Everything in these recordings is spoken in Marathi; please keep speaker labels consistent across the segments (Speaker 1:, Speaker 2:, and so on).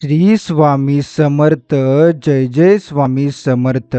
Speaker 1: श्री स्वामी समर्थ. जय जय स्वामी समर्थ.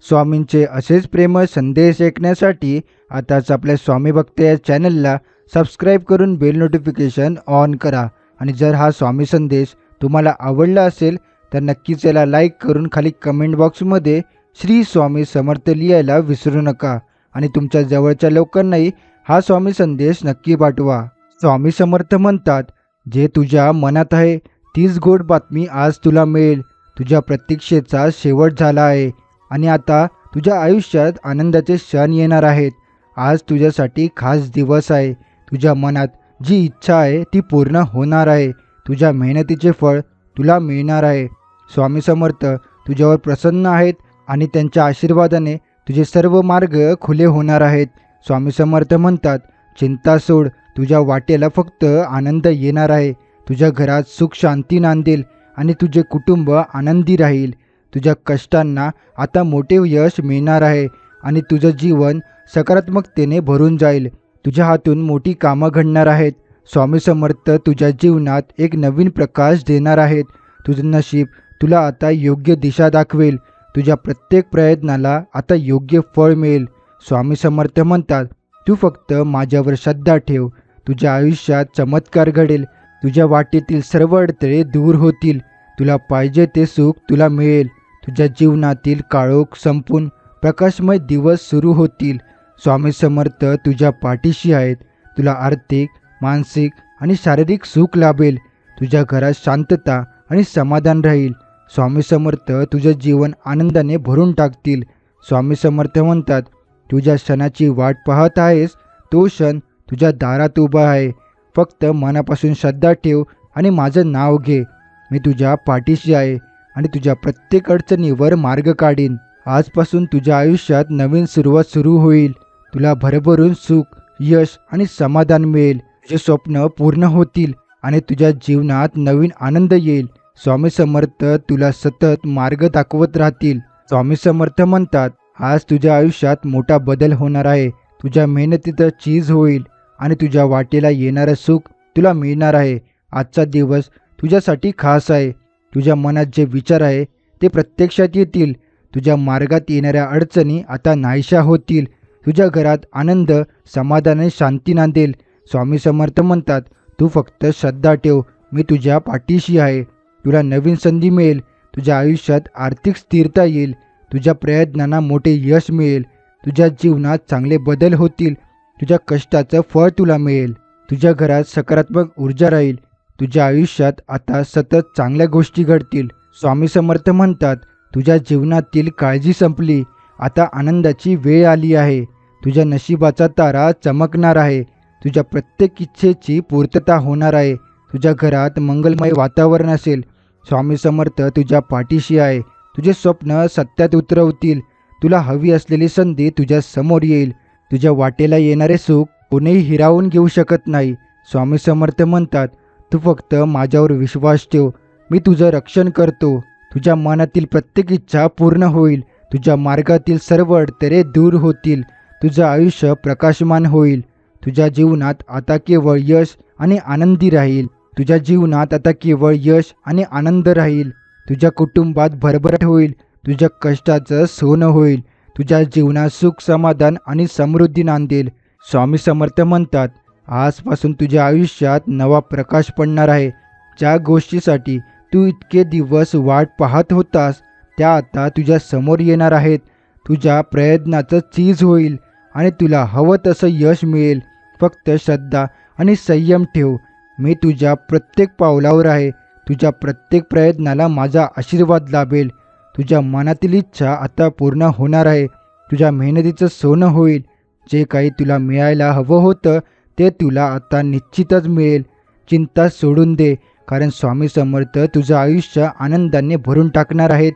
Speaker 1: स्वामींचे असेच प्रेमळ संदेश ऐकण्यासाठी आताच आपल्या स्वामी भक्त या चॅनलला सबस्क्राईब करून बेल नोटिफिकेशन ऑन करा. आणि जर हा स्वामी संदेश तुम्हाला आवडला असेल तर नक्कीच याला लाईक करून खाली कमेंट बॉक्समध्ये श्री स्वामी समर्थ लिहायला विसरू नका. आणि तुमच्या जवळच्या लोकांनाही हा स्वामी संदेश नक्की पाठवा. स्वामी समर्थ म्हणतात, जे तुझ्या मनात आहे तीच गोड बातमी आज तुला मिळेल. तुझ्या प्रतीक्षेचा शेवट झाला आहे आणि आता तुझ्या आयुष्यात आनंदाचे क्षण येणार आहेत. आज तुझ्यासाठी खास दिवस आहे. तुझ्या मनात जी इच्छा आहे ती पूर्ण होणार आहे. तुझ्या मेहनतीचे फळ तुला मिळणार आहे. स्वामी समर्थ तुझ्यावर प्रसन्न आहेत आणि त्यांच्या आशीर्वादाने तुझे सर्व मार्ग खुले होणार आहेत. स्वामी समर्थ म्हणतात, चिंता सोड, तुझ्या वाटेला फक्त आनंद येणार आहे. तुझ्या घरात सुख शांती नांदेल आणि तुझे कुटुंब आनंदी राहील. तुझ्या कष्टांना आता मोठे यश मिळणार आहे आणि तुझं जीवन सकारात्मकतेने भरून जाईल. तुझ्या हातून मोठी कामं घडणार आहेत. स्वामी समर्थ तुझ्या जीवनात एक नवीन प्रकाश देणार आहेत. तुझं नशीब तुला आता योग्य दिशा दाखवेल. तुझ्या प्रत्येक प्रयत्नाला आता योग्य फळ मिळेल. स्वामी समर्थ म्हणतात, तू फक्त माझ्यावर श्रद्धा ठेव. तुझ्या आयुष्यात चमत्कार घडेल. तुझ्या वाटेतील सर्व अडथळे दूर होतील. तुला पाहिजे ते सुख तुला मिळेल. तुझ्या जीवनातील काळोख संपून प्रकाशमय दिवस सुरू होतील. स्वामी समर्थ तुझ्या पाठीशी आहेत. तुला आर्थिक, मानसिक आणि शारीरिक सुख लाभेल. तुझ्या घरात शांतता आणि समाधान राहील. स्वामी समर्थ तुझं जीवन आनंदाने भरून टाकतील. स्वामी समर्थ म्हणतात, तुझ्या क्षणाची वाट पाहत आहेस, तो क्षण तुझ्या दारात उभा आहे. फक्त मनापासून श्रद्धा ठेव आणि माझं नाव घे. मी तुझ्या पाठीशी आहे आणि तुझ्या प्रत्येक अडचणीवर मार्ग काढीन. आजपासून तुझ्या आयुष्यात नवीन सुरुवात सुरू होईल. तुला भरभरून सुख, यश आणि समाधान मिळेल. तुझे स्वप्न पूर्ण होतील आणि तुझ्या जीवनात नवीन आनंद येईल. स्वामी समर्थ तुला सतत मार्ग दाखवत राहतील. स्वामी समर्थ म्हणतात, आज तुझ्या आयुष्यात मोठा बदल होणार आहे. तुझ्या मेहनतीचं चीज होईल आणि तुझ्या वाटेला येणारं सुख तुला मिळणार आहे. आजचा दिवस तुझ्यासाठी खास आहे. तुझ्या मनात जे विचार आहे ते प्रत्यक्षात येतील. तुझ्या मार्गात येणाऱ्या अडचणी आता नाहीशा होतील. तुझ्या घरात आनंद, समाधान आणि शांती नांदेल. स्वामी समर्थ म्हणतात, तू फक्त श्रद्धा ठेव. मी तुझ्या पाठीशी आहे. तुला नवीन संधी मिळेल. तुझ्या आयुष्यात आर्थिक स्थिरता येईल. तुझ्या प्रयत्नांना मोठे यश मिळेल. तुझ्या जीवनात चांगले बदल होतील. तुझ्या कष्टाचं फळ तुला मिळेल. तुझ्या घरात सकारात्मक ऊर्जा राहील. तुझ्या आयुष्यात आता सतत चांगल्या गोष्टी घडतील. स्वामी समर्थ म्हणतात, तुझ्या जीवनातील काळजी संपली. आता आनंदाची वेळ आली आहे. तुझ्या नशिबाचा तारा चमकणार आहे. तुझ्या प्रत्येक इच्छेची पूर्तता होणार आहे. तुझ्या घरात मंगलमय वातावरण असेल. स्वामी समर्थ तुझ्या पाठीशी आहे. तुझे स्वप्न सत्यात उतरवतील. तुला हवी असलेली संधी तुझ्या समोर येईल. तुझ्या वाटेला येणारे सुख कोणीही हिरावून घेऊ शकत नाही. स्वामी समर्थ म्हणतात, तू फक्त माझ्यावर विश्वास ठेव. मी तुझं रक्षण करतो. तुझ्या मनातील प्रत्येक इच्छा पूर्ण होईल. तुझ्या मार्गातील सर्व अडथळे दूर होतील. तुझं आयुष्य प्रकाशमान होईल. तुझ्या जीवनात आता केवळ यश आणि आनंदी राहील. तुझ्या जीवनात आता केवळ यश आणि आनंद राहील. तुझ्या कुटुंबात भरभराट होईल. तुझ्या कष्टाचं सोनं होईल. तुझ्या जीवनात सुख, समाधान आणि समृद्धी नांदेल. स्वामी समर्थ म्हणतात, आजपासून तुझ्या आयुष्यात नवा प्रकाश पडणार आहे. ज्या गोष्टीसाठी तू इतके दिवस वाट पाहत होतास त्या आता तुझ्या समोर येणार आहेत. तुझ्या प्रयत्नाचं चीज होईल आणि तुला हवं तसं यश मिळेल. फक्त श्रद्धा आणि संयम ठेव. मी तुझ्या प्रत्येक पावलावर आहे. तुझ्या प्रत्येक प्रयत्नाला माझा आशीर्वाद लाभेल. तुझ्या मनातील इच्छा आता पूर्ण होणार आहे. तुझ्या मेहनतीचं सोनं होईल. जे काही तुला मिळायला हवं होतं ते तुला आता निश्चितच मिळेल. चिंता सोडून दे, कारण स्वामी समर्थ तुझं आयुष्य आनंदाने भरून टाकणार आहेत.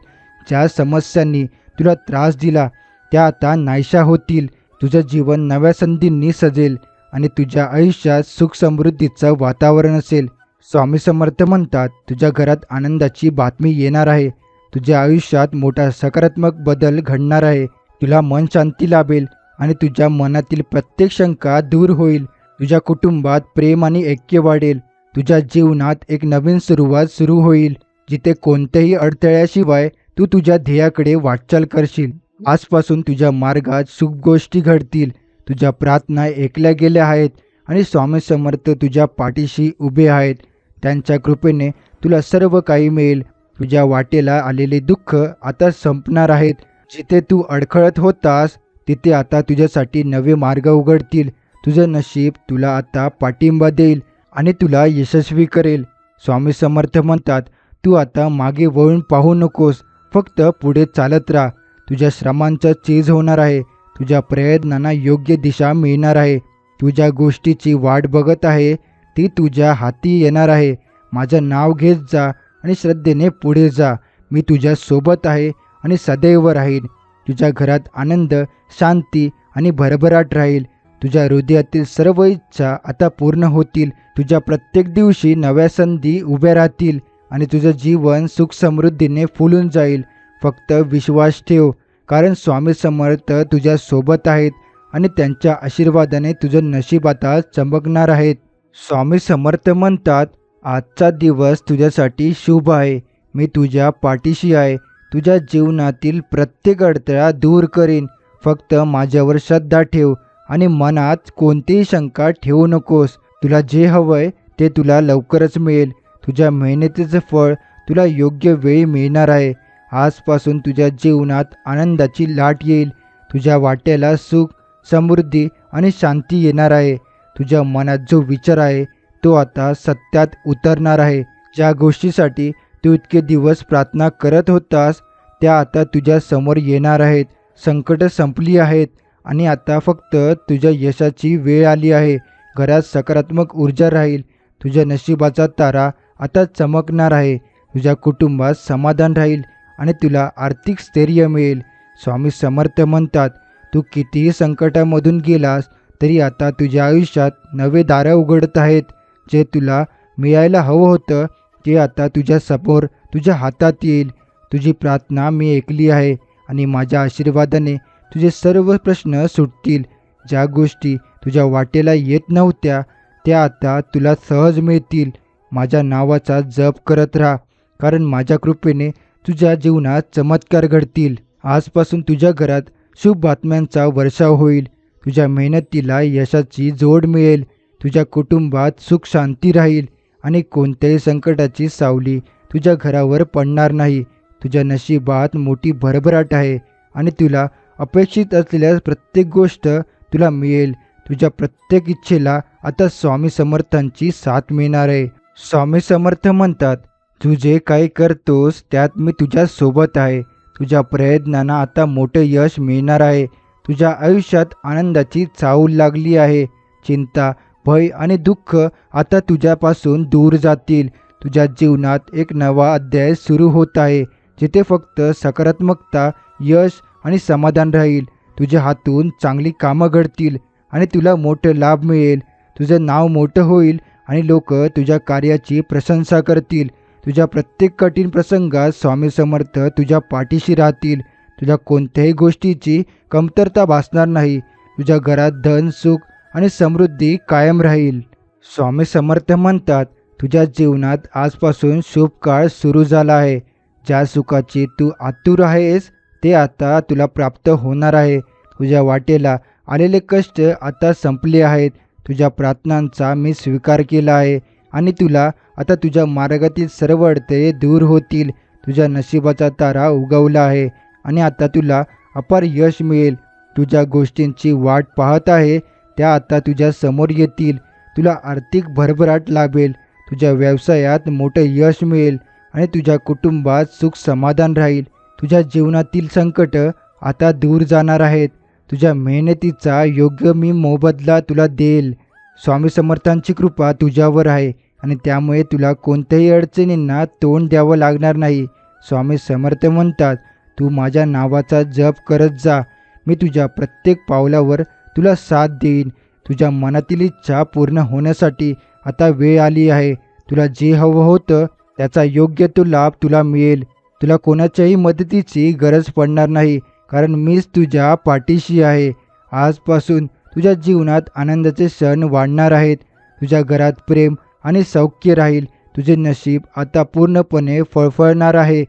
Speaker 1: ज्या समस्यांनी तुला त्रास दिला त्या आता नाहीशा होतील. तुझं जीवन नव्या संधींनी सजेल आणि तुझ्या आयुष्यात सुख समृद्धीचं वातावरण असेल. स्वामी समर्थ म्हणतात, तुझ्या घरात आनंदाची बातमी येणार आहे. तुझ्या आयुष्यात मोठा सकारात्मक बदल घडणार आहे. तुला मन शांती लाभेल आणि तुझ्या मनातील प्रत्येक शंका दूर होईल. तुझ्या कुटुंबात प्रेम आणि ऐक्य वाढेल. तुझ्या जीवनात एक नवीन सुरुवात सुरू होईल. जिथे कोणत्याही अडथळ्याशिवाय तू तुझ्या ध्येयाकडे वाटचाल करशील। आजपासून तुझ्या मार्गात शुभ गोष्टी घडतील, तुझ्या प्रार्थना ऐकल्या गेल्या आहेत आणि स्वामी समर्थ तुझ्या पाठीशी उभे आहेत। त्यांच्या कृपेने तुला सर्व काही मिळेल। तुझ्या वाटेला आलेले दुःख आता संपणार आहेत। जिथे तू अडखळत होतास तिथे आता तुझ्यासाठी नवे मार्ग उघडतील। तुझं नशीब तुला आता पाठिंबा देईल आणि तुला यशस्वी करेल। स्वामी समर्थ म्हणतात, तू आता मागे वळून पाहू नकोस, फक्त पुढे चालत राहा। तुझ्या श्रमांचा चीज होणार आहे, तुझ्या प्रयत्नांना योग्य दिशा मिळणार आहे। तू ज्या गोष्टीची वाट बघत आहे ती तुझ्या हाती येणार आहे। माझं नाव घेत जा आणि श्रद्धेने पुढे जा। मी तुझ्या सोबत आहे आणि सदैव राहील। तुझ्या घरात आनंद, शांती आणि भरभराट राहील। तुझ्या हृदयातील सर्व इच्छा आता पूर्ण होतील। तुझ्या प्रत्येक दिवशी नव्या संधी उभ्या राहतील आणि तुझं जीवन सुख समृद्धीने फुलून जाईल। फक्त विश्वास ठेव, कारण स्वामी समर्थ तुझ्या सोबत आहेत आणि त्यांच्या आशीर्वादाने तुझं नशीब आता चमकणार आहेत। स्वामी समर्थ म्हणतात, आजचा दिवस तुझ्यासाठी शुभ आहे। मी तुझ्या पाठीशी आहे, तुझ्या जीवनातील प्रत्येक अडथळा दूर करीन। फक्त माझ्यावर श्रद्धा ठेव आणि मनात कोणतीही शंका ठेवू नकोस। तुला जे हवंय ते तुला लवकरच मिळेल। तुझ्या मेहनतीचं फळ तुला योग्य वेळी मिळणार आहे। आजपासून तुझ्या जीवनात आनंदाची लाट येईल। तुझ्या वाट्याला सुख, समृद्धी आणि शांती येणार आहे। तुझ्या मनात जो विचार आहे तो आता सत्यात उतरणार आहे। ज्या गोष्टीसाठी तू इतके दिवस प्रार्थना करत होतास त्या आता तुझ्या समोर येणार आहेत। संकट संपली आहेत आणि आता फक्त तुझ्या यशाची वेळ आली आहे। घरात सकारात्मक ऊर्जा राहील। तुझ्या नशिबाचा तारा आता चमकणार आहे। तुझ्या कुटुंबात समाधान राहील आणि तुला आर्थिक स्थैर्य मिळेल। स्वामी समर्थ म्हणतात, तू कितीही संकटामधून गेलास तरी आता तुझ्या आयुष्यात नवे दारं उघडत आहेत। जे तुला मिळायला हवं होतं ते आता तुझ्या समोर, तुझ्या हातात येईल। तुझी प्रार्थना मी ऐकली आहे आणि माझ्या आशीर्वादाने तुझे सर्व प्रश्न सुटतील। ज्या गोष्टी तुझ्या वाटेला येत नव्हत्या त्या आता तुला सहज मिळतील। माझ्या नावाचा जप करत राहा, कारण माझ्या कृपेने तुझ्या जीवनात चमत्कार घडतील। आजपासून तुझ्या घरात शुभ बातम्यांचा वर्षाव होईल। तुझ्या मेहनतीला यशाची जोड मिळेल। तुझ्या कुटुंबात सुख शांती राहील आणि कोणत्याही संकटाची सावली तुझ्या घरावर पडणार नाही। तुझ्या नशिबात मोठी भरभराट आहे आणि तुला अपेक्षित असलेल्या प्रत्येक गोष्ट तुला मिळेल। तुझ्या प्रत्येक इच्छेला आता स्वामी समर्थांची साथ मिळणार आहे। स्वामी समर्थ म्हणतात, तू जे काही करतोस त्यात मी तुझ्या सोबत आहे। तुझ्या प्रयत्नांना आता मोठे यश मिळणार आहे। तुझ्या आयुष्यात आनंदाची चाहूल लागली आहे। चिंता, भय आणि दुःख आता तुझ्यापासून दूर जातील। तुझ्या जीवनात एक नवा अध्याय सुरू होत आहे, जिथे फक्त सकारात्मकता, यश आणि समाधान राहील। तुझ्या हातून चांगली कामं घडतील आणि तुला मोठं लाभ मिळेल। तुझं नाव मोठं होईल आणि लोक तुझ्या कार्याची प्रशंसा करतील। तुझ्या प्रत्येक कठीण प्रसंगात स्वामी समर्थ तुझ्या पाठीशी राहतील। तुझ्या कोणत्याही गोष्टीची कमतरता भासणार नाही। तुझ्या घरात धन, सुख आणि समृद्धी कायम राहील। स्वामी समर्थ म्हणतात, तुझ्या जीवनात आजपासून शुभ काळ सुरू झाला आहे। ज्या सुखाची तू आतुर आहेस ते आता तुला प्राप्त होणार आहे। तुझ्या वाटेला आलेले कष्ट आता संपले आहेत। तुझ्या प्रार्थनांचा मी स्वीकार केला आहे आणि तुला आता तुझ्या मार्गातील सर्व अडथळे दूर होतील। तुझ्या नशिबाचा तारा उगवला आहे आणि आता तुला अपार यश मिळेल। तुझ्या गोष्टींची वाट पाहत आहे त्या आता तुझ्या समोर येतील। तुला आर्थिक भरभराट लाभेल। तुझ्या व्यवसायात मोठं यश मिळेल आणि तुझ्या कुटुंबात सुख समाधान राहील। तुझ्या जीवनातील संकट आता दूर जाणार आहेत। तुझ्या मेहनतीचा योग्य मी मोबदला तुला देईल। स्वामी समर्थांची कृपा तुझ्यावर आहे आणि त्यामुळे तुला कोणत्याही अडचणींना तोंड द्यावं लागणार नाही। स्वामी समर्थ म्हणतात, तू माझ्या नावाचा जप करत जा। मी तुझ्या प्रत्येक पावलावर तुला साथ देईन। तुझ्या मनातील इच्छा पूर्ण होण्यासाठी आता वेळ आली आहे। तुला जे हवं होतं त्याचा योग्य तो लाभ तुला मिळेल। तुला कोणाच्याही मदतीची गरज पडणार नाही, कारण मीच तुझ्या पाठीशी आहे। आजपासून तुझ्या जीवनात आनंदाचे क्षण वाढणार आहेत। तुझ्या घरात प्रेम आणि सौख्य राहील। तुझे नशीब आता पूर्णपणे फळफळणार आहे.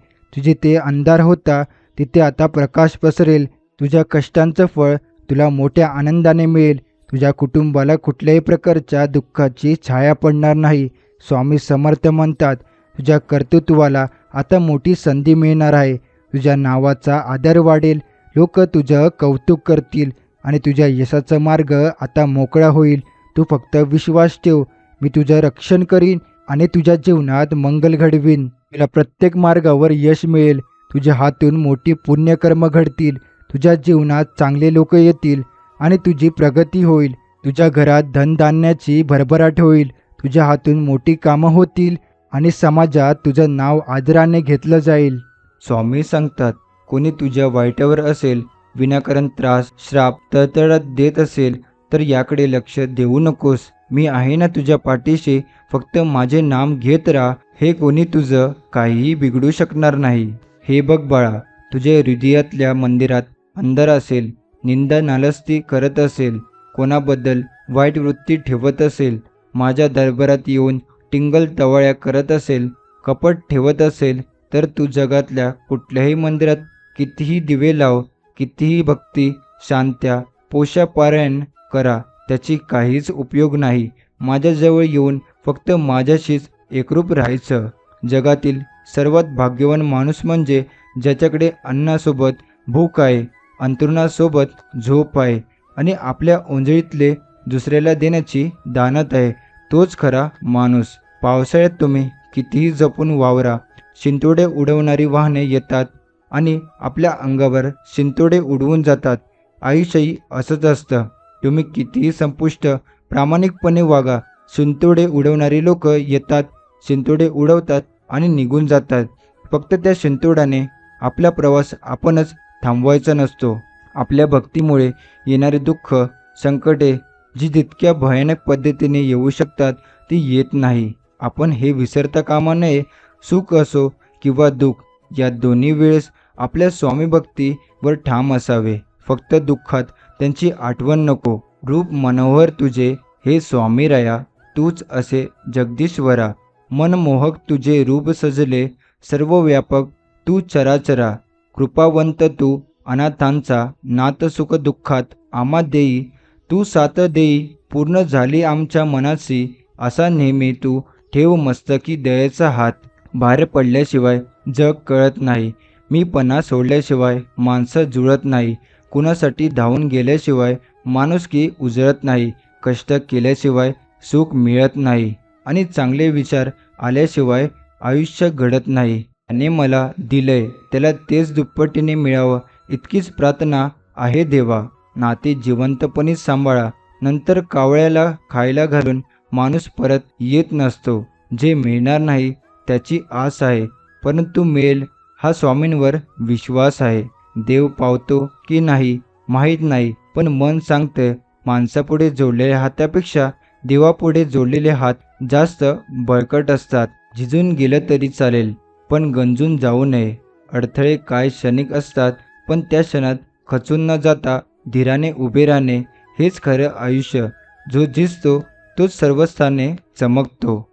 Speaker 1: जिथे अंधार होता तिथे आता प्रकाश पसरेल. तुझ्या कष्टांचं फळ तुला मोठ्या आनंदाने मिळेल. तुझ्या कुटुंबाला कुठल्याही प्रकारच्या दुःखाची छाया पडणार नाही. स्वामी समर्थ म्हणतात, तुझ्या कर्तृत्वाला आता मोठी संधी मिळणार आहे. तुझ्या नावाचा आदर वाढेल. लोक तुझं कौतुक करतील आणि तुझ्या यशाचा मार्ग आता मोकळा होईल. तू फक्त विश्वास ठेव. मी तुझं रक्षण करीन आणि तुझ्या जीवनात मंगल घडवीन. तुला प्रत्येक मार्गावर यश मिळेल. तुझ्या हातून मोठी पुण्यकर्म घडतील. तुझ्या जीवनात चांगले लोक येतील आणि तुझी प्रगती होईल. तुझ्या घरात धनधान्याची भरभराट होईल. तुझ्या हातून मोठी कामं होतील आणि समाजात तुझं नाव आदराने घेतलं जाईल. स्वामी सांगतात, कोणी तुझ्या वाईटावर असेल, विनाकारण त्रास, श्राप, तळतळात देत असेल तर याकडे लक्ष देऊ नकोस. मी आहे ना तुझ्या पाठीशी. फक्त माझे नाम घेत राहा. हे कोणी तुझं काहीही बिघडू शकणार नाही. हे बघ बाळा, तुझ्या हृदयातल्या मंदिरात अंधार असेल, निंदा नालस्ती करत असेल, कोणाबद्दल वाईट वृत्ती ठेवत असेल, माझ्या दरबारात येऊन टिंगल टवाळ्या करत असेल, कपट ठेवत असेल, तर तू जगातल्या कुठल्याही मंदिरात कितीही दिवे लाव, कितीही भक्ती, शांत्या, पोषापारायण करा, त्याची काहीच उपयोग नाही. माझ्याजवळ येऊन फक्त माझ्याशीच एकरूप राहायचं. जगातील सर्वात भाग्यवान माणूस म्हणजे ज्याच्याकडे अन्नासोबत भूक आहे, अंथरुणासोबत झोप आहे आणि आपल्या ओंजळीतले दुसऱ्याला देण्याची दानत आहे. तोच खरा माणूस. पावसाळ्यात तुम्ही कितीही जपून वावरा, शिंतोडे उडवणारी वाहने येतात आणि आपल्या अंगावर शिंतोडे उडवून जातात. आयुष्यही असंच असतं. तुम्ही कितीही संपुष्ट प्रामाणिकपणे वागा, शिंतोडे उडवणारी लोक येतात, शिंतोडे उडवतात आणि निघून जातात. फक्त त्या शिंतोड्याने आपला प्रवास आपणच थांबवायचा नसतो. आपल्या भक्तीमुळे येणारे दुःख, संकटे जी जितक्या भयानक पद्धतीने येऊ शकतात ती येत नाही. आपण हे विसरता कामा नये. सुख असो किंवा दुःख, या दोन्ही वेळेस आपल्या स्वामी भक्तीवर ठाम असावे. फक्त दुःखात त्यांची आठवण नको. रूप मनोहर तुझे हे स्वामी राया, तूच असे जगदीश्वरा. मनमोहक तुझे रूप सजले, सर्व व्यापक तू चराचरा. कृपावंत तू अनाथांचा, नाथ सुख दुःखात आम्हा देई. तू साथ देई पूर्ण झाली आमच्या मनाची, असा नेहमी तू ठेव मस्तकी दयेचा हात. बाहेर पडल्याशिवाय जग कळत नाही. मी पणा सोडल्याशिवाय माणसं जुळत नाही. कुणासाठी धावून गेल्याशिवाय माणुसकी उजळत नाही. कष्ट केल्याशिवाय सुख मिळत नाही आणि चांगले विचार आल्याशिवाय आयुष्य घडत नाही. त्याने मला दिलंय त्याला तेच दुप्पटीने मिळावं, इतकीच प्रार्थना आहे देवा. नाते जिवंतपणे सांभाळा. नंतर कावळ्याला खायला घालून माणूस परत येत नसतो. जे मिळणार नाही त्याची आस आहे, परंतु मिळेल हा स्वामींवर विश्वास आहे. देव पावतो की नाही माहीत नाही, पण मन सांगतं माणसापुढे जोडलेल्या हातापेक्षा देवापुढे जोडलेले हात जास्त बळकट असतात. झिजून गेलं तरी चालेल, पण गंजून जाऊ नये. अडथळे काय क्षणिक असतात, पण त्या क्षणात खचून न जाता धीराने उभे राहणे हेच खरं आयुष्य. जो झिजतो तोच सर्व स्थाने चमकतो.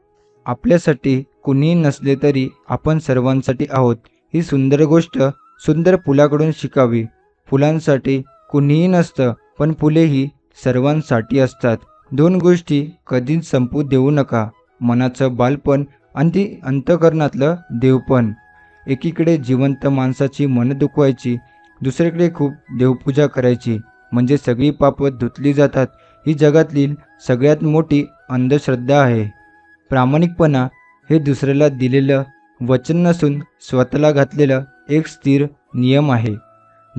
Speaker 1: आपल्यासाठी कुणीही नसले तरी आपण सर्वांसाठी आहोत. ही सुंदर गोष्ट सुंदर फुलाकडून शिकावी. फुलांसाठी कुणीही नसतं, पण फुलेही सर्वांसाठी असतात. दोन गोष्टी कधीच संपू देऊ नका, मनाचं बालपण आणि अंतःकरणातलं देवपण. एकीकडे जिवंत माणसाची मन दुखवायची, दुसरीकडे खूप देवपूजा करायची, म्हणजे सगळी पापं धुतली जातात. ही जगातली सगळ्यात मोठी अंधश्रद्धा आहे. प्रामाणिकपणा हे दुसऱ्याला दिलेलं वचन नसून स्वतःला घातलेलं एक स्थिर नियम आहे.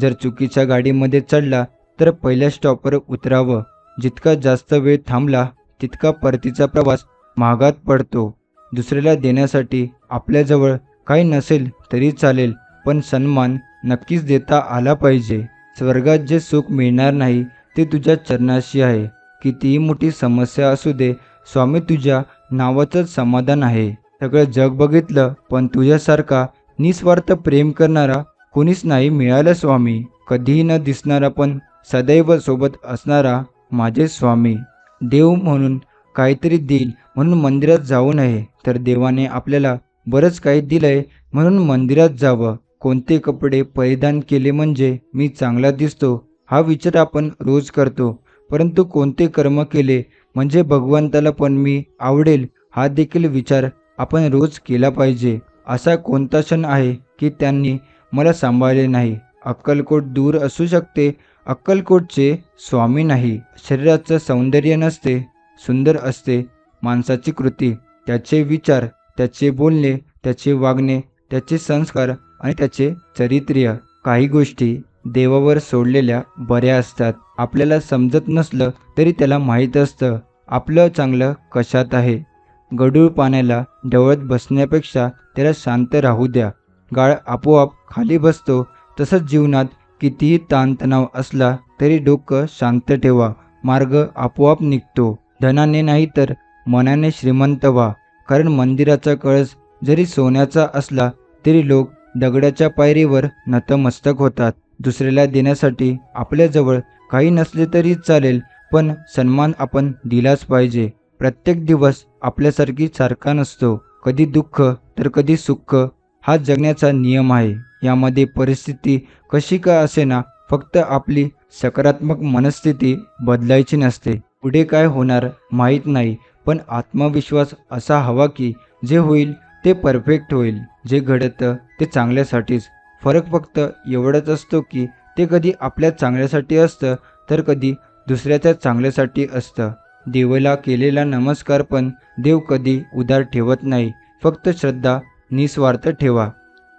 Speaker 1: जर चुकीच्या गाडीमध्ये चढला तर पहिल्या स्टॉपवर उतरावं. जितका जास्त वेळ थांबला तितका परतीचा प्रवास महागात पडतो. दुसऱ्याला देण्यासाठी आपल्याजवळ काही नसेल तरी चालेल, पण सन्मान नक्कीच देता आला पाहिजे. स्वर्गात जे सुख मिळणार नाही ते तुझ्या चरणाशी आहे. कितीही मोठी समस्या असू दे, स्वामी तुझ्या नावाचंच समाधान आहे. सगळं जग बघितलं, पण तुझ्यासारखा निस्वार्थ प्रेम करणारा कोणीच नाही मिळालं स्वामी. कधीही न दिसणारा पण सदैव सोबत असणारा माझे स्वामी. देव म्हणून काहीतरी देईल म्हणून मंदिरात जाऊ नये, तर देवाने आपल्याला बरंच काही दिलंय म्हणून मंदिरात जावं. कोणते कपडे परिधान केले म्हणजे मी चांगला दिसतो, हा विचार आपण रोज करतो. परंतु कोणते कर्म केले म्हणजे भगवंताला पण मी आवडेल, हा देखील विचार आपण रोज केला पाहिजे. असा कोणता क्षण आहे की त्यांनी मला सांभाळले नाही? अक्कलकोट दूर असू शकते, अक्कलकोटचे स्वामी नाही. शरीराचं सौंदर्य नसते, सुंदर असते माणसाची कृती, त्याचे विचार, त्याचे बोलणे, त्याचे वागणे, त्याचे संस्कार आणि त्याचे चरित्र्य. काही गोष्टी देवावर सोडलेल्या बऱ्या असतात. आपल्याला समजत नसलं तरी त्याला माहीत असतं आपलं चांगलं कशात आहे. गढूळ पाण्याला ढवळत बसण्यापेक्षा त्याला शांत राहू द्या, गाळ आपोआप खाली बसतो. तसंच जीवनात कितीही ताणतणाव असला तरी डोकं शांत ठेवा, मार्ग आपोआप निघतो. धनाने नाही तर मनाने श्रीमंत व्हा, कारण मंदिराचा कळस जरी सोन्याचा असला तरी लोक दगडाच्या पायरीवर नतमस्तक होतात. दुसऱ्याला देण्यासाठी आपल्याजवळ काही नसले तरी चालेल, पण सन्मान आपण दिलाच पाहिजे. प्रत्येक दिवस आपल्यासारखी सारखा नसतो, कधी दुःख तर कधी सुख, हा जगण्याचा नियम आहे. यामध्ये परिस्थिती कशी का असेना, फक्त आपली सकारात्मक मनस्थिती बदलायची नसते. पुढे काय होणार माहीत नाही, पण आत्मविश्वास असा हवा की जे होईल ते परफेक्ट होईल. जे घडतं ते चांगल्यासाठीच. फरक फक्त एवढाच असतो की ते कधी आपल्या चांगल्यासाठी असतं तर कधी दुसऱ्याच्या चांगल्यासाठी असतं. देवाला केलेला नमस्कार पण देव कधी उधार ठेवत नाही, फक्त श्रद्धा निस्वार्थ ठेवा.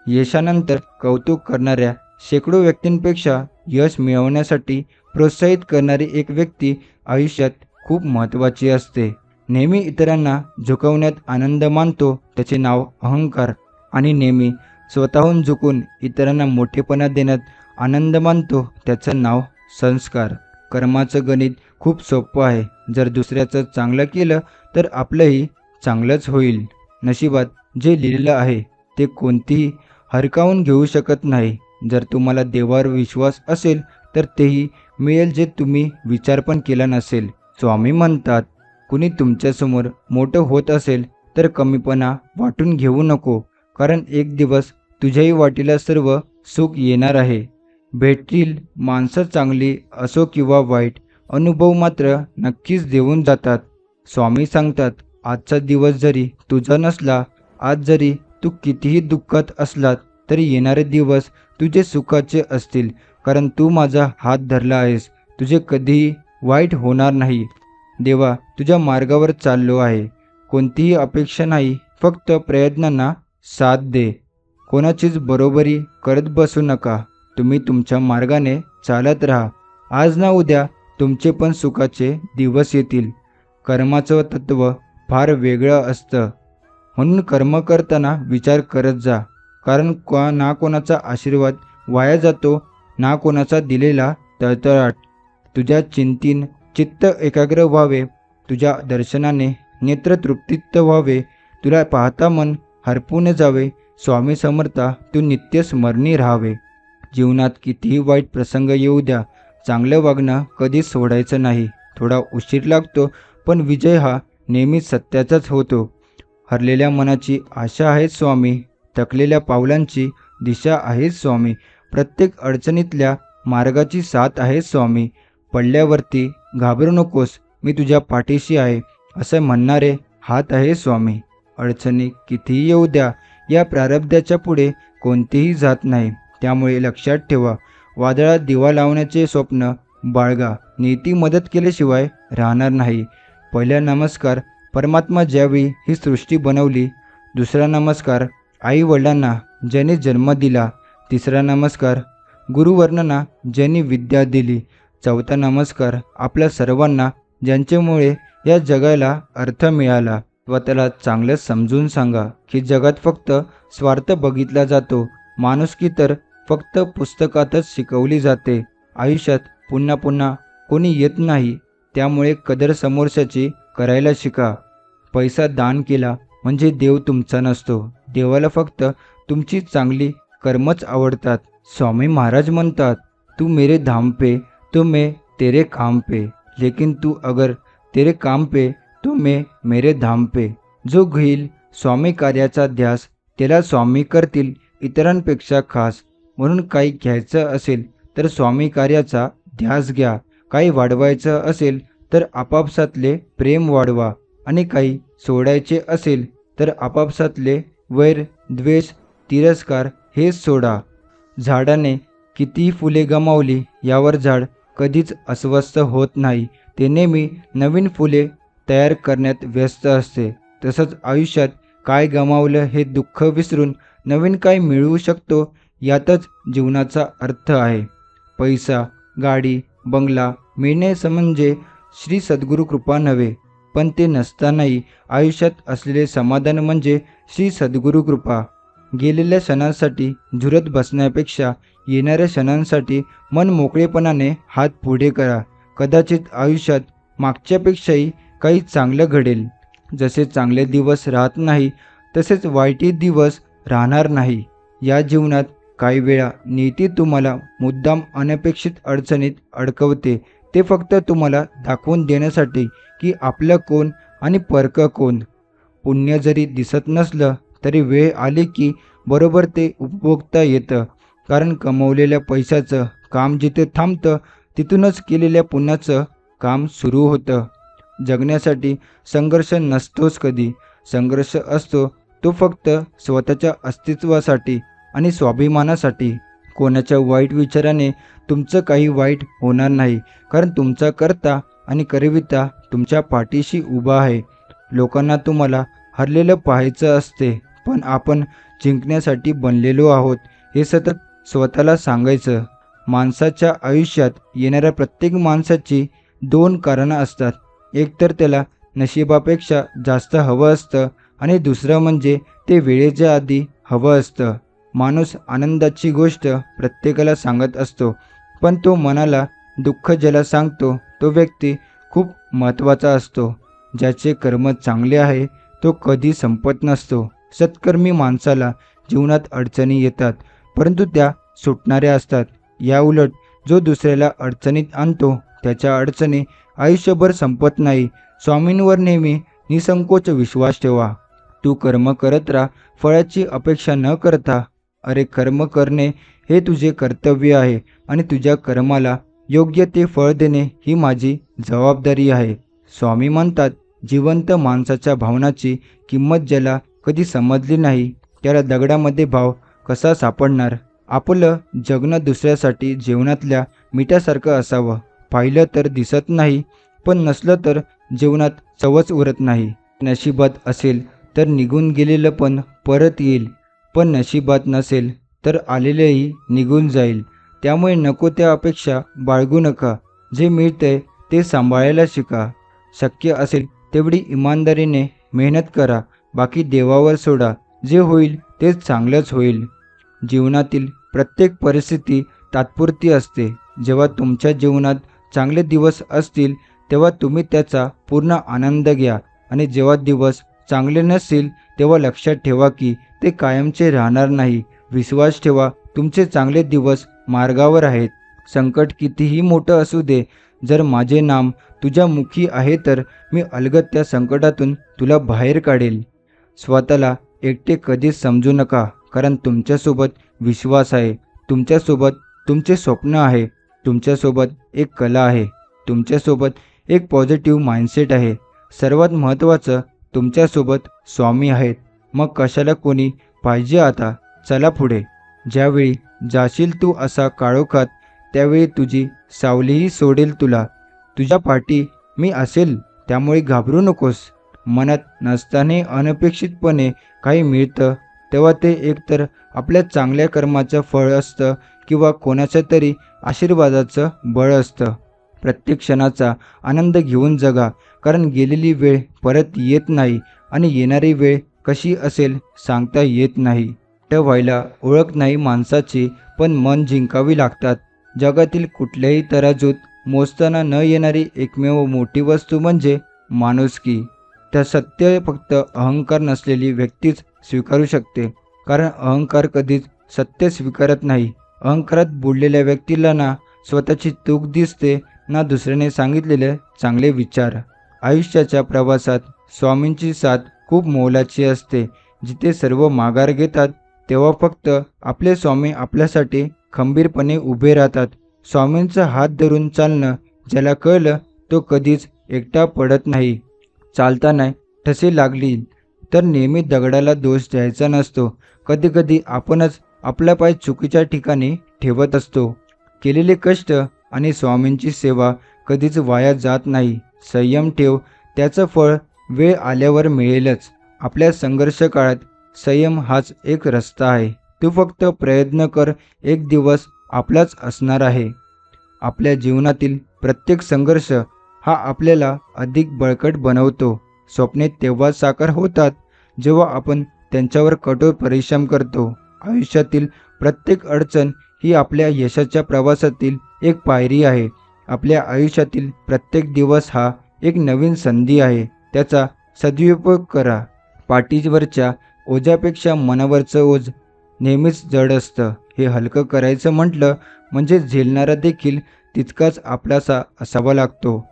Speaker 1: यशानंतर कौतुक करणाऱ्या शेकडो व्यक्तींपेक्षा यश मिळवण्यासाठी प्रोत्साहित करणारी एक व्यक्ती आयुष्यात खूप महत्त्वाची असते. नेहमी इतरांना झुकवण्यात आनंद मानतो त्याचे नाव अहंकार, आणि नेहमी स्वतःहून झुकून इतरांना मोठेपणा देण्यात आनंद मानतो त्याचं नाव संस्कार. कर्माचं गणित खूप सोपं आहे. जर दुसऱ्याचं चांगलं केलं तर आपलंही चांगलंच होईल. नशिबात जे लिहिलेलं आहे ते कोणतीही हरकावून घेऊ शकत नाही. जर तुम्हाला देवावर विश्वास असेल तर तेही मिळेल जे तुम्ही विचार पण केला नसेल. स्वामी म्हणतात, कुणी तुमच्यासमोर मोठं होत असेल तर कमीपणा वाटून घेऊ नको, कारण एक दिवस तुझ्याही वाटेला सर्व सुख येणार आहे. भेटतील माणसं चांगली असो किंवा वाईट, अनुभव मात्र नक्कीच देऊन जातात. स्वामी सांगतात, आजचा दिवस जरी तुझा नसला, आज जरी तू कितीही दुःखात असलात तरी येणारे दिवस तुझे सुखाचे असतील, कारण तू माझा हात धरला आहेस. तुझे कधीही वाईट होणार नाही. देवा तुझ्या मार्गावर चाललो आहे. कोणतीही अपेक्षा नाही, फक्त प्रयत्नांना साथ दे. कोणाचीच बरोबरी करत बसू नका. तुम्ही तुमच्या मार्गाने चालत राहा. आज ना उद्या तुमचे पण सुखाचे दिवस येतील. कर्माचं तत्त्व फार वेगळं असतं, म्हणून कर्म करताना विचार करत जा, कारण ना कोणाचा आशीर्वाद वाया जातो, ना कोणाचा दिलेला तळतळाट. तुझ्या चिंतीन चित्त एकाग्र व्हावे, तुझ्या दर्शनाने नेत्र तृप्तीत व्हावे, तुला पाहता मन हरपून जावे. स्वामी समर्था तू नित्य स्मरणी राहावे. जीवनात कितीही वाईट प्रसंग येऊ द्या, चांगलं वागणं कधी सोडायचं नाही. थोडा उशीर लागतो, पण विजय हा नेहमीच सत्याचाच होतो. हरलेल्या मनाची आशा आहे स्वामी, थकलेल्या पावलांची दिशा आहे स्वामी, प्रत्येक अडचणीतल्या मार्गाची साथ आहे स्वामी. पडल्यावरती घाबरू नकोस, मी तुझ्या पाठीशी आहे असं म्हणणारे हात आहे स्वामी. अडचणी कितीही येऊ द्या, या प्रारब्धाच्या पुढे कोणतीही जात नाही. त्यामुळे लक्षात ठेवा, वादळात दिवा लावण्याचे स्वप्न बाळगा, नीती मदत केल्याशिवाय राहणार नाही. पहिला नमस्कार परमात्मा ज्यावेळी ही सृष्टी बनवली. दुसरा नमस्कार आई वडिलांना ज्यांनी जन्म दिला. तिसरा नमस्कार गुरुवर्णांना ज्यांनी विद्या दिली. चौथा नमस्कार आपल्या सर्वांना ज्यांच्यामुळे या जगाला अर्थ मिळाला. स्वतःला चांगलं समजून सांगा की जगात फक्त स्वार्थ बघितला जातो, माणुसकी तर फक्त पुस्तकातच शिकवली जाते. आयुष्यात पुन्हा पुन्हा कोणी येत नाही, त्यामुळे कदर समोरच्याची करायला शिका. पैसा दान केला म्हणजे देव तुमचा नसतो, देवाला फक्त तुमची चांगली कर्मच आवडतात. स्वामी महाराज म्हणतात, तू मेरे धाम पे तो मैं तेरे काम पे, लेकिन तू अगर तेरे काम पे तुम्ही मेरे धाम पे. जो घेईल स्वामी कार्याचा ध्यास, त्याला स्वामी करतील इतरांपेक्षा खास. म्हणून काही घ्यायचं असेल तर स्वामी कार्याचा ध्यास घ्या. काही वाढवायचं असेल तर आपापसातले प्रेम वाढवा. आणि काही सोडायचे असेल तर आपापसातले वैर, द्वेष, तिरस्कार हे सोडा. झाडाने कितीही फुले गमावली यावर झाड कधीच अस्वस्थ होत नाही. ते नेहमी नवीन फुले तयार करण्यात व्यस्त असते. तसंच आयुष्यात काय गमावलं हे दुःख विसरून नवीन काय मिळवू शकतो यातच जीवनाचा अर्थ आहे. पैसा, गाडी, बंगला मिळणे म्हणजे श्री सद्गुरू कृपा नव्हे, पण ते नसतानाही आयुष्यात असलेले समाधान म्हणजे श्री सद्गुरू कृपा. गेलेल्या क्षणांसाठी झुरत बसण्यापेक्षा येणाऱ्या क्षणांसाठी मन मोकळेपणाने हात पुढे करा. कदाचित आयुष्यात मागच्यापेक्षाही काही चांगलं घडेल. जसे चांगले दिवस राहत नाही तसेच वाईटही दिवस राहणार नाही. या जीवनात काही वेळा नियती तुम्हाला मुद्दाम अनपेक्षित अडचणीत अडकवते. ते फक्त तुम्हाला दाखवून देण्यासाठी की आपलं कोण आणि परकं कोण. पुण्य जरी दिसत नसलं तरी वेळ आली की बरोबर ते उपभोगता येतं. कारण कमवलेल्या पैशाचं काम जिथे थांबतं तिथूनच केलेल्या पुण्याचं काम सुरू होतं. जगण्यासाठी संघर्ष नसतोच कधी. संघर्ष असतो तो फक्त स्वतःच्या अस्तित्वासाठी आणि स्वाभिमानासाठी. कोणाच्या वाईट विचाराने तुमचं काही वाईट होणार नाही, कारण तुमचा कर्ता आणि करविता तुमच्या पाठीशी उभा आहे. लोकांना तुम्हाला हरलेलं पाहायचं असते, पण आपण जिंकण्यासाठी बनलेलो आहोत हे सतत स्वतःला सांगायचं. माणसाच्या आयुष्यात येणाऱ्या प्रत्येक माणसाची 2 कारणं असतात. एक तर त्याला नशिबापेक्षा जास्त हवं असतं आणि दुसरं म्हणजे ते वेळेच्या आधी हवं असतं. माणूस आनंदाची गोष्ट प्रत्येकाला सांगत असतो, पण तो मनाला दुःख ज्याला सांगतो तो व्यक्ती खूप महत्त्वाचा असतो. ज्याचे कर्म चांगले आहे तो कधी संपत नसतो. सत्कर्मी माणसाला जीवनात अडचणी येतात, परंतु त्या सुटणाऱ्या असतात. या उलट जो दुसऱ्याला अडचणीत आणतो त्याच्या अडचणी आयुष्यभर संपत नाही. स्वामींवर नेहमी निसंकोच विश्वास ठेवा. तू कर्म करत राहा, फळाची अपेक्षा न करता. अरे, कर्म करणे हे तुझे कर्तव्य आहे आणि तुझ्या कर्माला योग्य ते फळ देणे ही माझी जबाबदारी आहे. स्वामी म्हणतात, जिवंत माणसाच्या भावनाची किंमत ज्याला कधी समजली नाही त्याला दगडामध्ये भाव कसा सापडणार. आपलं जगणं दुसऱ्यासाठी जेवणातल्या मिठासारखं असावं. पाहिलं तर दिसत नाही, पण नसलं तर जेवणात चवच उरत नाही. नशिबात असेल तर निघून गेलेलं पण परत येईल, पण नशिबात नसेल तर आलेलेही निघून जाईल. त्यामुळे नको त्या अपेक्षा बाळगू नका. जे मिळतंय ते सांभाळायला शिका. शक्य असेल तेवढी इमानदारीने मेहनत करा. बाकी देवावर सोडा. जे होईल तेच चांगलंच होईल. जीवनातील प्रत्येक परिस्थिती तात्पुरती असते. जेव्हा तुमच्या जीवनात चांगले दिवस असतील तेव्हा तुम्ही त्याचा पूर्ण आनंद घ्या, आणि जेव्हा दिवस चांगले नसतील तेव्हा लक्षात ठेवा की ते कायमचे राहणार नाही. विश्वास ठेवा, तुमचे चांगले दिवस मार्गावर आहेत. संकट कितीही मोठं असू दे, जर माझे नाम तुझ्या मुखी आहे तर मी अलगद त्या संकटातून तुला बाहेर काढेल. स्वतःला एकटे कधीच समजू नका, कारण तुमच्यासोबत विश्वास आहे. तुमच्यासोबत तुमचे स्वप्न आहे. तुमच्यासोबत एक कला आहे. तुमच्यासोबत एक पॉझिटिव्ह माइंडसेट आहे. सर्वात महत्त्वाचं, तुमच्यासोबत स्वामी आहेत. मग कशाला कोणी पाहिजे आता. चला पुढे. ज्यावेळी जाशील तू असा काळोखात त्यावेळी तुझी सावलीही सोडेल तुला. तुझ्या पाठी मी असेल, त्यामुळे घाबरू नकोस. मनात नसताना अनपेक्षितपणे काही मिळतं तेव्हा ते एकतर आपल्या चांगल्या कर्माचं फळ असतं किंवा कोणाच्या तरी आशीर्वादाचं बळ असतं. प्रत्येक क्षणाचा आनंद घेऊन जगा, कारण गेलेली वेळ परत येत नाही आणि येणारी वेळ कशी असेल सांगता येत नाही. व्हायला ओळख नाही माणसाची, पण मन जिंकावी लागतात. जगातील कुठल्याही तराजूत मोजताना न येणारी एकमेव मोठी वस्तू म्हणजे माणुसकी. त्या सत्य फक्त अहंकार नसलेली व्यक्तीच स्वीकारू शकते, कारण अहंकार कधीच सत्य स्वीकारत नाही. अहंकारात बुडलेल्या व्यक्तीला ना स्वतःची चूक दिसते, ना दुसऱ्याने सांगितलेले चांगले विचार. आयुष्याच्या प्रवासात स्वामींची साथ खूप मोलाची असते. जिथे सर्व माघार घेतात तेव्हा फक्त आपले स्वामी आपल्यासाठी खंबीरपणे उभे राहतात. स्वामींचा हात धरून चालणं ज्याला कळलं तो कधीच एकटा पडत नाही. चालताना ठसे लागली तर नेहमी दगडाला दोष द्यायचा नसतो. कधीकधी आपणच आपला पाय चुकीच्या ठिकाणी ठेवत असतो. केलेले कष्ट आणि स्वामींची सेवा कधीच वाया जात नाही. संयम ठेव, त्याचं फळ वेळ आल्यावर मिळेलच. आपल्या संघर्ष काळात संयम हाच एक रस्ता आहे. तू फक्त प्रयत्न कर, एक दिवस आपलाच असणार आहे. आपल्या जीवनातील प्रत्येक संघर्ष हा आपल्याला अधिक बळकट बनवतो. स्वप्ने तेव्हा साकार होतात जेव्हा आपण त्यांच्यावर कठोर परिश्रम करतो. आयुष्यातील प्रत्येक अडचण ही आपल्या यशाच्या प्रवासातील एक पायरी आहे. आपल्या आयुष्यातील प्रत्येक दिवस हा एक नवीन संधी आहे. त्याचा सदुपयोग करा. पाठीवरच्या ओझ्यापेक्षा मनावरचं ओझ नेहमीच जड असतं. हे हलकं करायचं म्हटलं म्हणजे झेलणारा देखील तितकाच आपलासा असावा लागतो.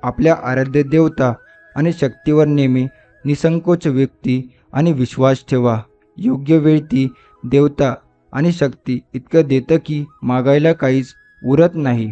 Speaker 1: आपल्या आराध्य देवता आणि शक्तीवर नेहमी निसंकोच व्यक्ती आणि विश्वास ठेवा. योग्य वेळ ती देवता आणि शक्ती इतकं देतं की मागायला काहीच उरत नाही.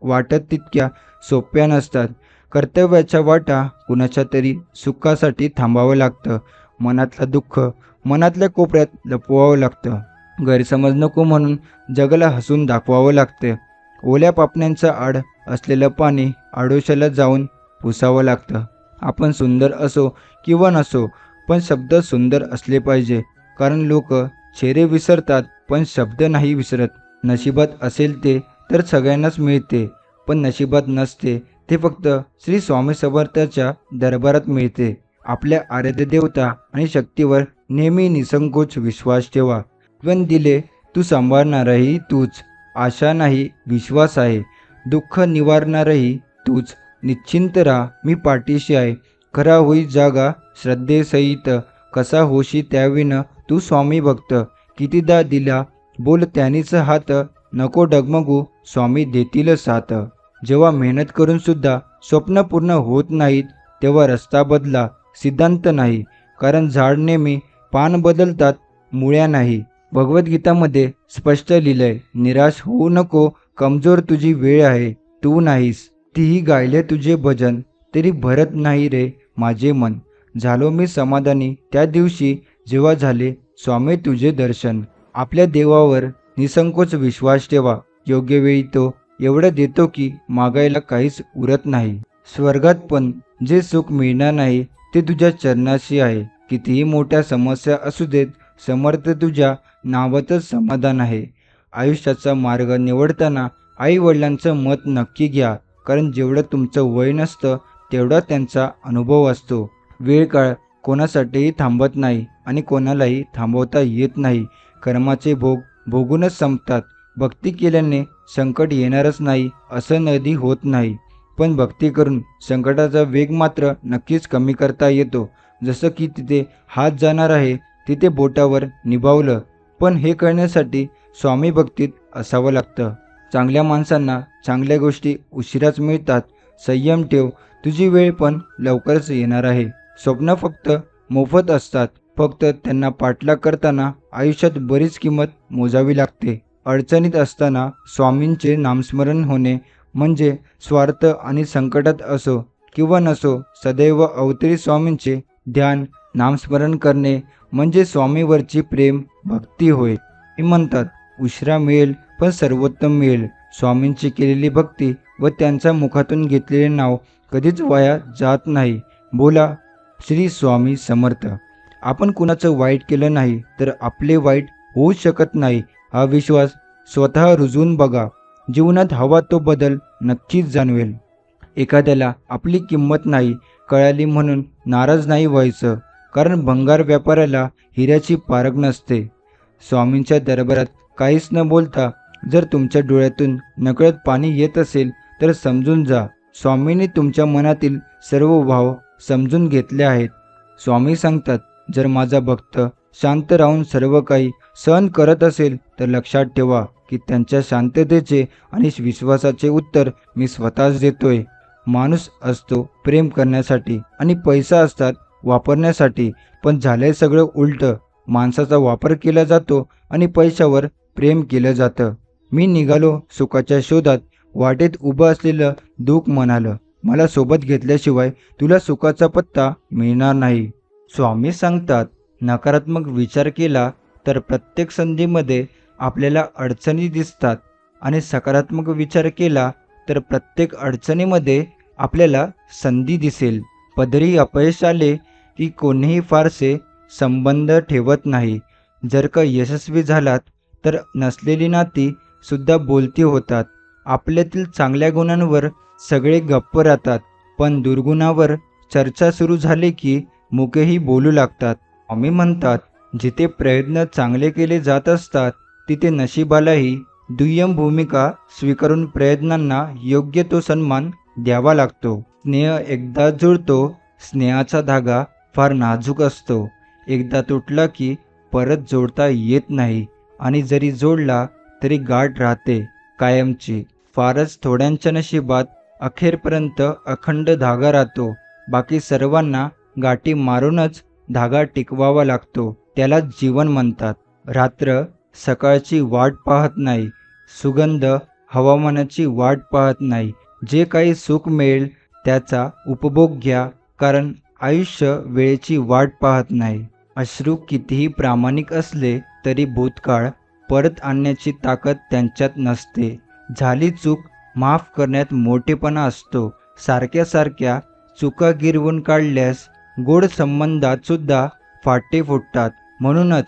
Speaker 1: वाटत तितक्या सोप्या नसतात. कर्तव्याच्या वाटा कुणाच्या तरी सुखासाठी थांबावं लागतं. मनातलं दुःख मनातल्या कोपऱ्यात लपवावं लागतं. गैरसमज नको म्हणून जगाला हसून दाखवावं लागतं. ओल्या पापण्यांचं आड असलेलं पाणी आडोशाला जाऊन पुसावं लागतं. आपण सुंदर असो किंवा नसो, पण शब्द सुंदर असले पाहिजे. कारण लोक चेहरे विसरतात पण शब्द नाही विसरत. नशिबात असेल ते तर सगळ्यांनाच मिळते, पण नशिबात नसते ते फक्त श्री स्वामी समर्थाच्या दरबारात मिळते. आपल्या आराध्य देवता आणि शक्तीवर नेहमी निसंकोच विश्वास ठेवा. जीवन दिले तू सांभाळणारही तूच. आशा नाही विश्वास आहे. दुःख निवारणारही तूच. निश्चिंत राहा, मी पाठीशी आहे. खरा होई जागा श्रद्धेसहित. कसा होशी त्याविन तू स्वामी भक्त. कितीदा दिला बोल त्यानीच हात. नको डगमगू, स्वामी देतील साथ. जेव्हा मेहनत करून सुद्धा स्वप्न पूर्ण होत नाहीत तेव्हा रस्ता बदला, सिद्धांत नाही. कारण झाड नेहमी पान बदलतात, मुळ्या नाही. भगवद्गीतामध्ये स्पष्ट लिहिलंय, निराश होऊ नको, कमजोर तुझी वेळ आहे, तू नाहीस. तीही गायले तुझे भजन, तरी भरत नाही रे माझे मन. झालो मी समाधानी त्या दिवशी जेव्हा झाले स्वामी तुझे दर्शन. आपल्या देवावर निसंकोच विश्वास ठेवा. योग्य वेळी तो एवढं देतो की मागायला काहीच उरत नाही. स्वर्गात पण जे सुख मिळणार नाही ते तुझ्या चरणाशी आहे. कितीही मोठ्या समस्या असू देत, समर्थ तुझ्या नावातच समाधान आहे. आयुष्याचा मार्ग निवडताना आई वडिलांचं मत नक्की घ्या. कारण जेवढं तुमचं वय नसतं तेवढा त्यांचा अनुभव असतो. वेळ काळ कोणासाठीही थांबत नाही आणि कोणालाही थांबवता येत नाही. कर्माचे भोग भोगूनच संपतात. भक्ती केल्याने संकट येणारच नाही असं कधी होत नाही, पण भक्ती करून संकटाचा वेग मात्र नक्कीच कमी करता येतो. जसं की तिथे हात जाणार आहे तिथे बोटावर निभावलं. पण हे करण्यासाठी स्वामी भक्तीत असावं लागतं. चांगल्या माणसांना चांगल्या गोष्टी उशिराच मिळतात. संयम ठेव, तुझी वेळ पण लवकरच येणार आहे. स्वप्न फक्त मोफत असतात, फक्त त्यांना पाठलाग करताना आयुष्यात बरीच किंमत मोजावी लागते. अडचणीत असताना स्वामींचे नामस्मरण होणे म्हणजे स्वार्थ आणि संकटात असो किंवा नसो सदैव अवतरी स्वामींचे ध्यान नामस्मरण करणे म्हणजे स्वामीवरची प्रेम भक्ती होय. हे म्हणतात, उशिरा मिळेल पण सर्वोत्तम मिळेल. स्वामींची केलेली भक्ती व त्यांच्या मुखातून घेतलेले नाव कधीच वाया जात नाही. बोला श्री स्वामी समर्थ. आपण कुणाचं वाईट केलं नाही तर आपले वाईट होऊ शकत नाही हा विश्वास स्वतः रुजवून बघा. जीवनात हवा तो बदल नक्कीच जाणवेल. एखाद्याला आपली किंमत नाही कळाली म्हणून नाराज नाही व्हायचं, कारण भंगार व्यापाऱ्याला हिऱ्याची पारख नसते. स्वामींच्या दरबारात काहीच न बोलता जर तुमच्या डोळ्यातून नकळत पाणी येत असेल तर समजून जा, स्वामींनी तुमच्या मनातील सर्व भाव समजून घेतले आहेत. स्वामी सांगतात, जर माझा भक्त शांत राहून सर्व काही सहन करत असेल तर लक्षात ठेवा की त्यांच्या शांततेचे आणि विश्वासाचे उत्तर मी स्वतःच देतोय. माणूस असतो प्रेम करण्यासाठी आणि पैसा असतात वापरण्यासाठी, पण झालंय सगळं उलटं. माणसाचा वापर केला जातो आणि पैशावर प्रेम केलं जातं. मी निघालो सुखाच्या शोधात, वाटेत उभं असलेलं दुःख म्हणालं, मला सोबत घेतल्याशिवाय तुला सुखाचा पत्ता मिळणार नाही. स्वामी सांगतात, नकारात्मक विचार केला तर प्रत्येक संधीमध्ये आपल्याला अडचणी दिसतात आणि सकारात्मक विचार केला तर प्रत्येक अडचणीमध्ये आपल्याला संधी दिसेल. पदरी अपयश आले की कोणीही फारसे संबंध ठेवत नाही. जर का यशस्वी झालात तर नसलेली नाती सुद्धा बोलती होतात. आपल्यातील चांगल्या गुणांवर सगळे गप्प राहतात, पण दुर्गुणावर चर्चा सुरू झाली की मुकेही बोलू लागतात. स्वामी म्हणतात, जिथे प्रयत्न चांगले केले जात असतात तिथे नशिबालाही दुय्यम भूमिका स्वीकारून प्रयत्नांना योग्य तो सन्मान द्यावा लागतो. स्नेह एकदा जुळतो. स्नेहाचा धागा फार नाजूक असतो. एकदा तुटला की परत जोडता येत नाही आणि जरी जोडला तरी गाठ राहते कायमची. फारच थोड्यांच्या नशिबात अखेरपर्यंत अखंड धागा राहतो. बाकी सर्वांना गाठी मारूनच धागा टिकवावा लागतो. त्याला जीवन म्हणतात. रात्र सकाळची वाट पाहत नाही, सुगंध हवामानाची वाट पाहत नाही. जे काही सुख मिळेल त्याचा उपभोग घ्या, कारण आयुष्य वेळेची वाट पाहत नाही. अश्रू कितीही प्रामाणिक असले तरी भूतकाळ परत आणण्याची ताकद त्यांच्यात नसते. झाली चूक माफ करण्यात मोठेपणा असतो. सारख्या सारख्या चुका गिरवून काढल्यास गोड संबंधात सुद्धा फाटे फुटतात. म्हणूनच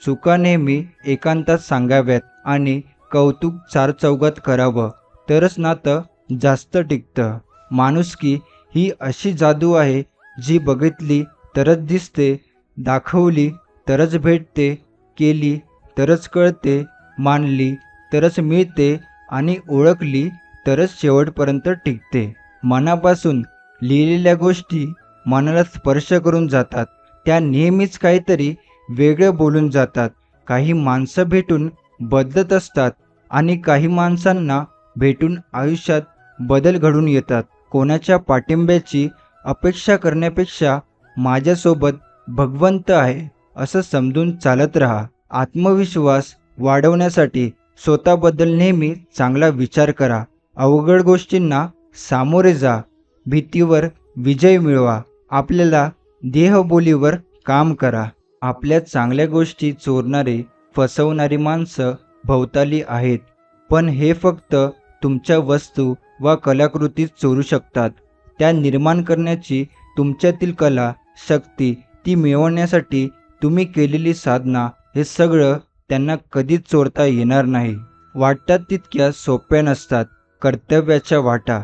Speaker 1: चुका नेहमी एकांतात सांगाव्यात आणि कौतुक चारचौघात करावं, तरच नातं जास्त टिकतं. माणुसकी ही अशी जादू आहे जी बघितली तरच दिसते, दाखवली तरच भेटते, केली तरच कळते, मानली तरच मिळते आणि ओळखली तरच शेवटपर्यंत टिकते. मनापासून लिहिलेल्या गोष्टी मनाला स्पर्श करून जातात. त्या नेहमीच काहीतरी वेगळं बोलून जातात. काही माणसं भेटून बदलत असतात आणि काही माणसांना भेटून आयुष्यात बदल घडून येतात. कोणाच्या पाठिंब्याची अपेक्षा करण्यापेक्षा माझ्यासोबत भगवंत आहे असं समजून चालत राहा. आत्मविश्वास वाढवण्यासाठी स्वतःबद्दल नेहमी चांगला विचार करा. अवघड गोष्टींना सामोरे जा. भीतीवर विजय मिळवा. आपल्याला देहबोलीवर काम करा. आपल्या चांगल्या गोष्टी चोरणारे, फसवणारी माणसं भोवताली आहेत, पण हे फक्त तुमच्या वस्तू वा कलाकृतीच चोरू शकतात. त्या निर्माण करण्याची तुमच्यातील कला, शक्ती, ती मिळवण्यासाठी तुम्ही केलेली साधना, हे सगळं त्यांना कधीच चोरता येणार नाही. वाटतात तितक्या सोप्या नसतात कर्तव्याच्या वाटा.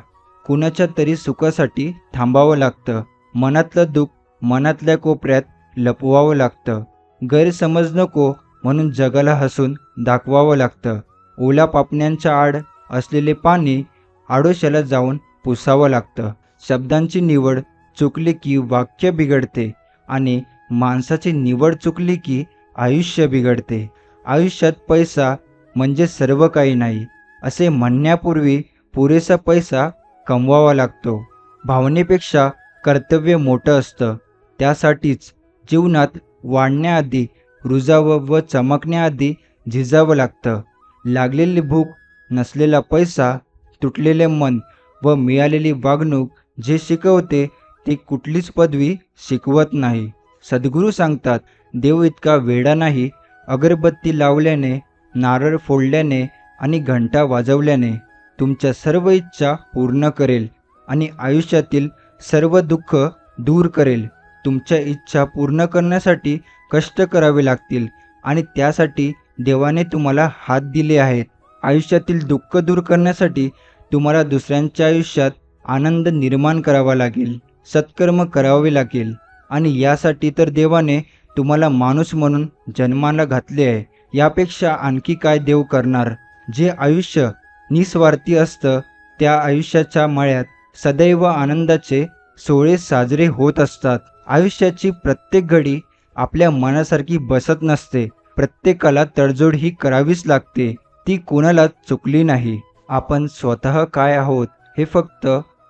Speaker 1: कुणाच्या तरी सुखासाठी थांबावं लागतं. मनातलं दुःख मनातल्या कोपऱ्यात लपवावं लागतं. गैरसमज नको म्हणून जगाला हसून दाखवावं लागतं. ओला पापण्यांच्या आड असलेले पाणी आडोशाला जाऊन पुसावं लागतं. शब्दांची निवड चुकली की वाक्य बिघडते आणि माणसाची निवड चुकली की आयुष्य बिघडते. आयुष्यात पैसा म्हणजे सर्व काही नाही असे म्हणण्यापूर्वी पुरेसा पैसा कमवावा लागतो. भावनेपेक्षा कर्तव्य मोठं असतं. त्यासाठीच जीवनात वाढण्याआधी रुजावं व चमकण्याआधी झिजावं लागतं. लागलेली भूक, नसलेला पैसा, तुटलेले मन व मिळालेली वागणूक जे शिकवते ते कुठलीच पदवी शिकवत नाही. सद्गुरू सांगतात, देव इतका वेडा नाही. अगरबत्ती लावल्याने, नारळ फोडल्याने आणि घंटा वाजवल्याने तुमच्या सर्व इच्छा पूर्ण करेल आणि आयुष्यातील सर्व दुःख दूर करेल. तुमच्या इच्छा पूर्ण करण्यासाठी कष्ट करावे लागतील आणि त्यासाठी देवाने तुम्हाला हात दिले आहेत. आयुष्यातील दुःख दूर करण्यासाठी तुम्हाला दुसऱ्यांच्या आयुष्यात आनंद निर्माण करावा लागेल, सत्कर्म करावे लागेल आणि यासाठी तर देवाने तुम्हाला माणूस म्हणून जन्माला घातले आहे. यापेक्षा आणखी काय देव करणार. जे आयुष्य निस्वार्थी असतं त्या आयुष्याच्या मळ्यात सदैव आनंदाचे सोहळे साजरे होत असतात. आयुष्याची प्रत्येक घडी आपल्या मनासारखी बसत नसते. प्रत्येकाला तडजोड ही करावीच लागते. ती कोणाला चुकली नाही. आपण स्वतः काय आहोत हे फक्त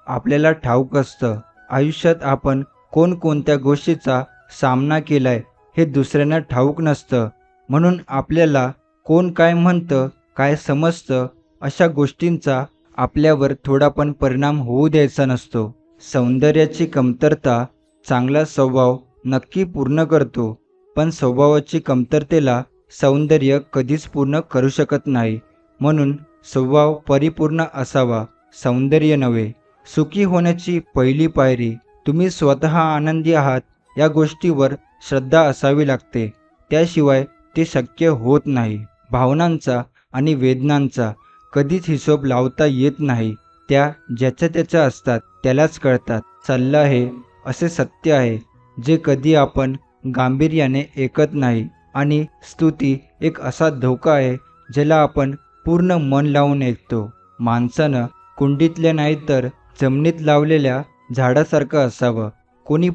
Speaker 1: आपल्याला ठाऊक असतं. आयुष्यात आपण कोणकोणत्या गोष्टीचा सामना केलाय हे दुसऱ्यांना ठाऊक नसतं. म्हणून आपल्याला कोण काय म्हणतं, काय समजतं अशा गोष्टींचा आपल्यावर थोडा पण परिणाम होऊ द्यायचा नसतो. सौंदर्याची कमतरता चांगला स्वभाव नक्की पूर्ण करतो, पण स्वभावाची कमतरतेला सौंदर्य कधीच पूर्ण करू शकत नाही. म्हणून स्वभाव परिपूर्ण असावा, सौंदर्य नव्हे. सुखी होण्याची पहिली पायरी तुम्ही स्वतः आनंदी आहात या गोष्टीवर श्रद्धा असावी लागते. त्याशिवाय ते शक्य होत नाही. भावनांचा आणि वेदनांचा कधीच हिशोब लावता येत नाही. त्या ज्याच्या त्याच्या असतात, त्यालाच कळतात. सल्ला हे असे सत्य आहे जे कधी आपण गांभीर्याने ऐकत नाही, आणि स्तुती एक असा धोका आहे ज्याला आपण पूर्ण मन लावून ऐकतो. माणसानं कुंडीतल्या नाही तर जमिनीत लावलेल्या झाडासारखं असावं. कोणी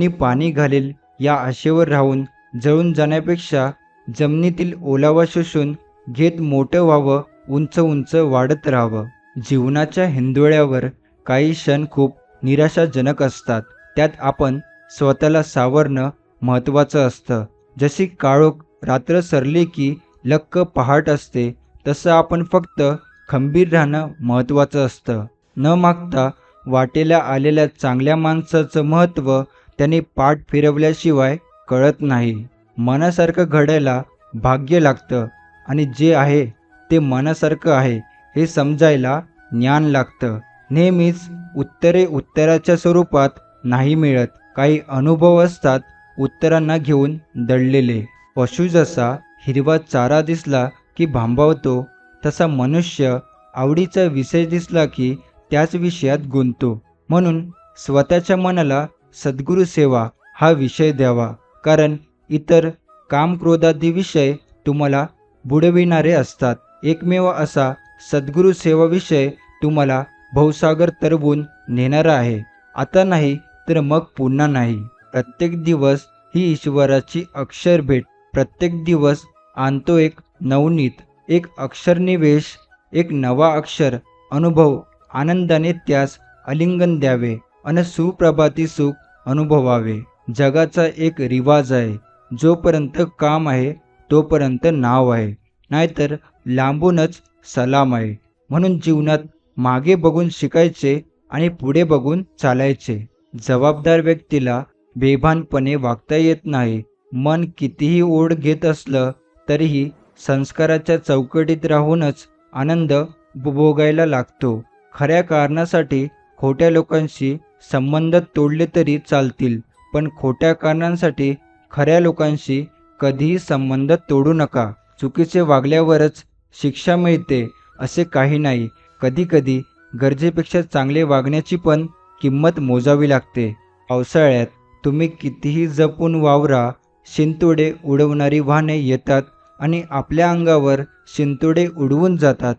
Speaker 1: पाणी घालेल या आशेवर राहून जळून जाण्यापेक्षा जमिनीतील ओलावा शोषून घेत मोठं व्हावं, उंच उंच वाढत राहावं. जीवनाच्या हिंदोळ्यावर काही क्षण खूप निराशाजनक असतात. त्यात आपण स्वतःला सावरणं महत्त्वाचं असतं. जशी काळोख रात्र सरली की लख्ख पहाट असते, तसं आपण फक्त खंबीर राहणं महत्त्वाचं असतं. न मागता वाटेला आलेल्या चांगल्या माणसाचं महत्त्व त्याने पाठ फिरवल्याशिवाय कळत नाही. मनासारखं घडायला भाग्य लागतं, आणि जे आहे ते मनासारखं आहे हे समजायला ज्ञान लागतं. नेहमीच उत्तरे उत्तराच्या स्वरूपात नाही मिळत. काही अनुभव असतात उत्तरांना घेऊन दडलेले. पशु जसा हिरवा चारा दिसला की भांबावतो, तसा मनुष्य आवडीचा विषय दिसला की त्याच विषयात गुंततो. म्हणून स्वतःच्या मनाला सद्गुरू सेवा हा विषय द्यावा, कारण इतर कामक्रोधादी विषय तुम्हाला बुडविणारे असतात. एकमेव असा सद्गुरू सेवा विषय तुम्हाला भवसागर तरवून नेणारा आहे. आता नाही तर मग पुन्हा नाही. प्रत्येक दिवस ही ईश्वराची अक्षर भेट. प्रत्येक दिवस आणतो एक नवनीत, एक अक्षरनिवेश, एक नवा अक्षर अनुभव. आनंदाने त्यास आलिंगन द्यावे अन सुप्रभाती सुख अनुभवावे. जगाचा एक रिवाज आहे, जोपर्यंत काम आहे तोपर्यंत नाव आहे, नाहीतर लांबूनच सलाम आहे. म्हणून जीवनात मागे बघून शिकायचे आणि पुढे बघून चालायचे. जबाबदार व्यक्तीला बेभानपणे वागता येत नाही. मन कितीही ओढ घेत असलं तरीही संस्काराच्या चौकटीत राहूनच आनंद उपभोगायला लागतो. खऱ्या कारणासाठी खोट्या लोकांशी संबंध तोडले तरी चालतील, पण खोट्या कारणांसाठी खऱ्या लोकांशी कधीही संबंध तोडू नका. चुकीचे वागल्यावरच शिक्षा मिळते असे काही नाही. कधीकधी गरजेपेक्षा चांगले वागण्याची पण किंमत मोजावी लागते. पावसाळ्यात तुम्ही कितीही जपून वावरा, शिंतोडे उडवणारी वाहने येतात आणि आपल्या अंगावर शिंतोडे उडवून जातात.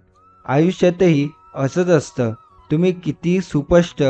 Speaker 1: आयुष्यातही असंच असतं. तुम्ही कितीही सुस्पष्ट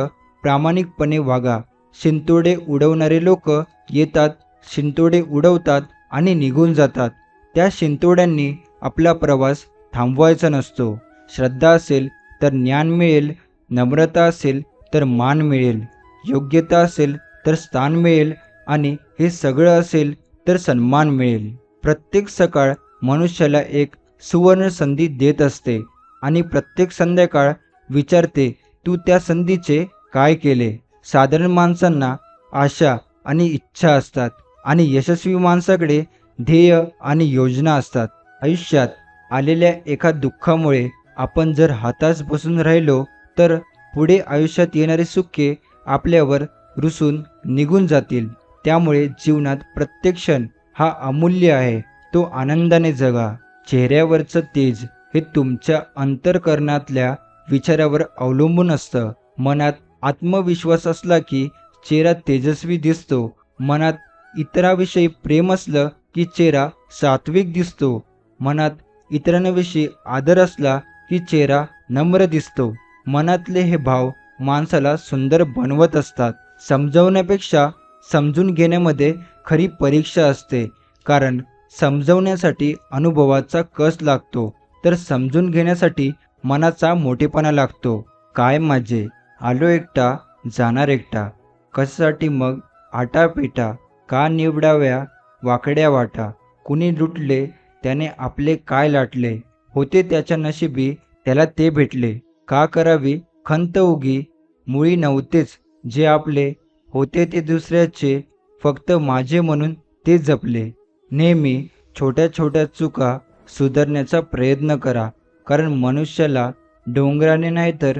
Speaker 1: प्रामाणिकपणे वागा, शिंतोडे उडवणारे लोक येतात, शिंतोडे उडवतात आणि निघून जातात. त्या शिंतोड्यांनी आपला प्रवास थांबवायचा नसतो. श्रद्धा असेल तर ज्ञान मिळेल, नम्रता असेल तर मान मिळेल, योग्यता असेल तर स्थान मिळेल, आणि हे सगळं असेल तर सन्मान मिळेल. प्रत्येक सकाळ मनुष्याला एक सुवर्ण संधी देत असते, आणि प्रत्येक संध्याकाळ विचारते, तू त्या संधीचे काय केले? साधारण माणसांना आशा आणि इच्छा असतात, आणि यशस्वी माणसाकडे ध्येय आणि योजना असतात. आयुष्यात आलेल्या एका दुःखामुळे आपण जर हताश बसून राहिलो तर पुढे आयुष्यात येणारे सुखे आपल्यावर रुसून निघून जातील. त्यामुळे जीवनात प्रत्येक क्षण हा अमूल्य आहे, तो आनंदाने जगा. चेहऱ्यावरचं तेज हे तुमच्या अंतःकरणातल्या विचारावर अवलंबून असतं. मनात आत्मविश्वास असला की चेहरा तेजस्वी दिसतो. मनात इतरांविषयी प्रेम असलं की चेहरा सात्विक दिसतो. मनात इतरांविषयी आदर असला की चेहरा नम्र दिसतो. मनातले हे भाव माणसाला सुंदर बनवत असतात. समजवण्यापेक्षा समजून घेण्यामध्ये खरी परीक्षा असते, कारण समजवण्यासाठी अनुभवाचा कस लागतो, तर समजून घेण्यासाठी मनाचा मोठेपणा लागतो. काय माझे, आलो एकटा जाणार एकटा, कशासाठी मग आटापिटा, का निवडाव्या वाकड्या वाटा, कुणी लुटले त्याने आपले काय लाटले, होते त्याच्या नशिबी त्याला ते भेटले, का करावी खंत उगी, मुळी नव्हतेच जे आपले, होते ते दुसऱ्याचे, फक्त माझे म्हणून ते जपले. नेहमी छोट्या छोट्या चुका सुधारण्याचा प्रयत्न करा, कारण मनुष्याला डोंगराने नाही तर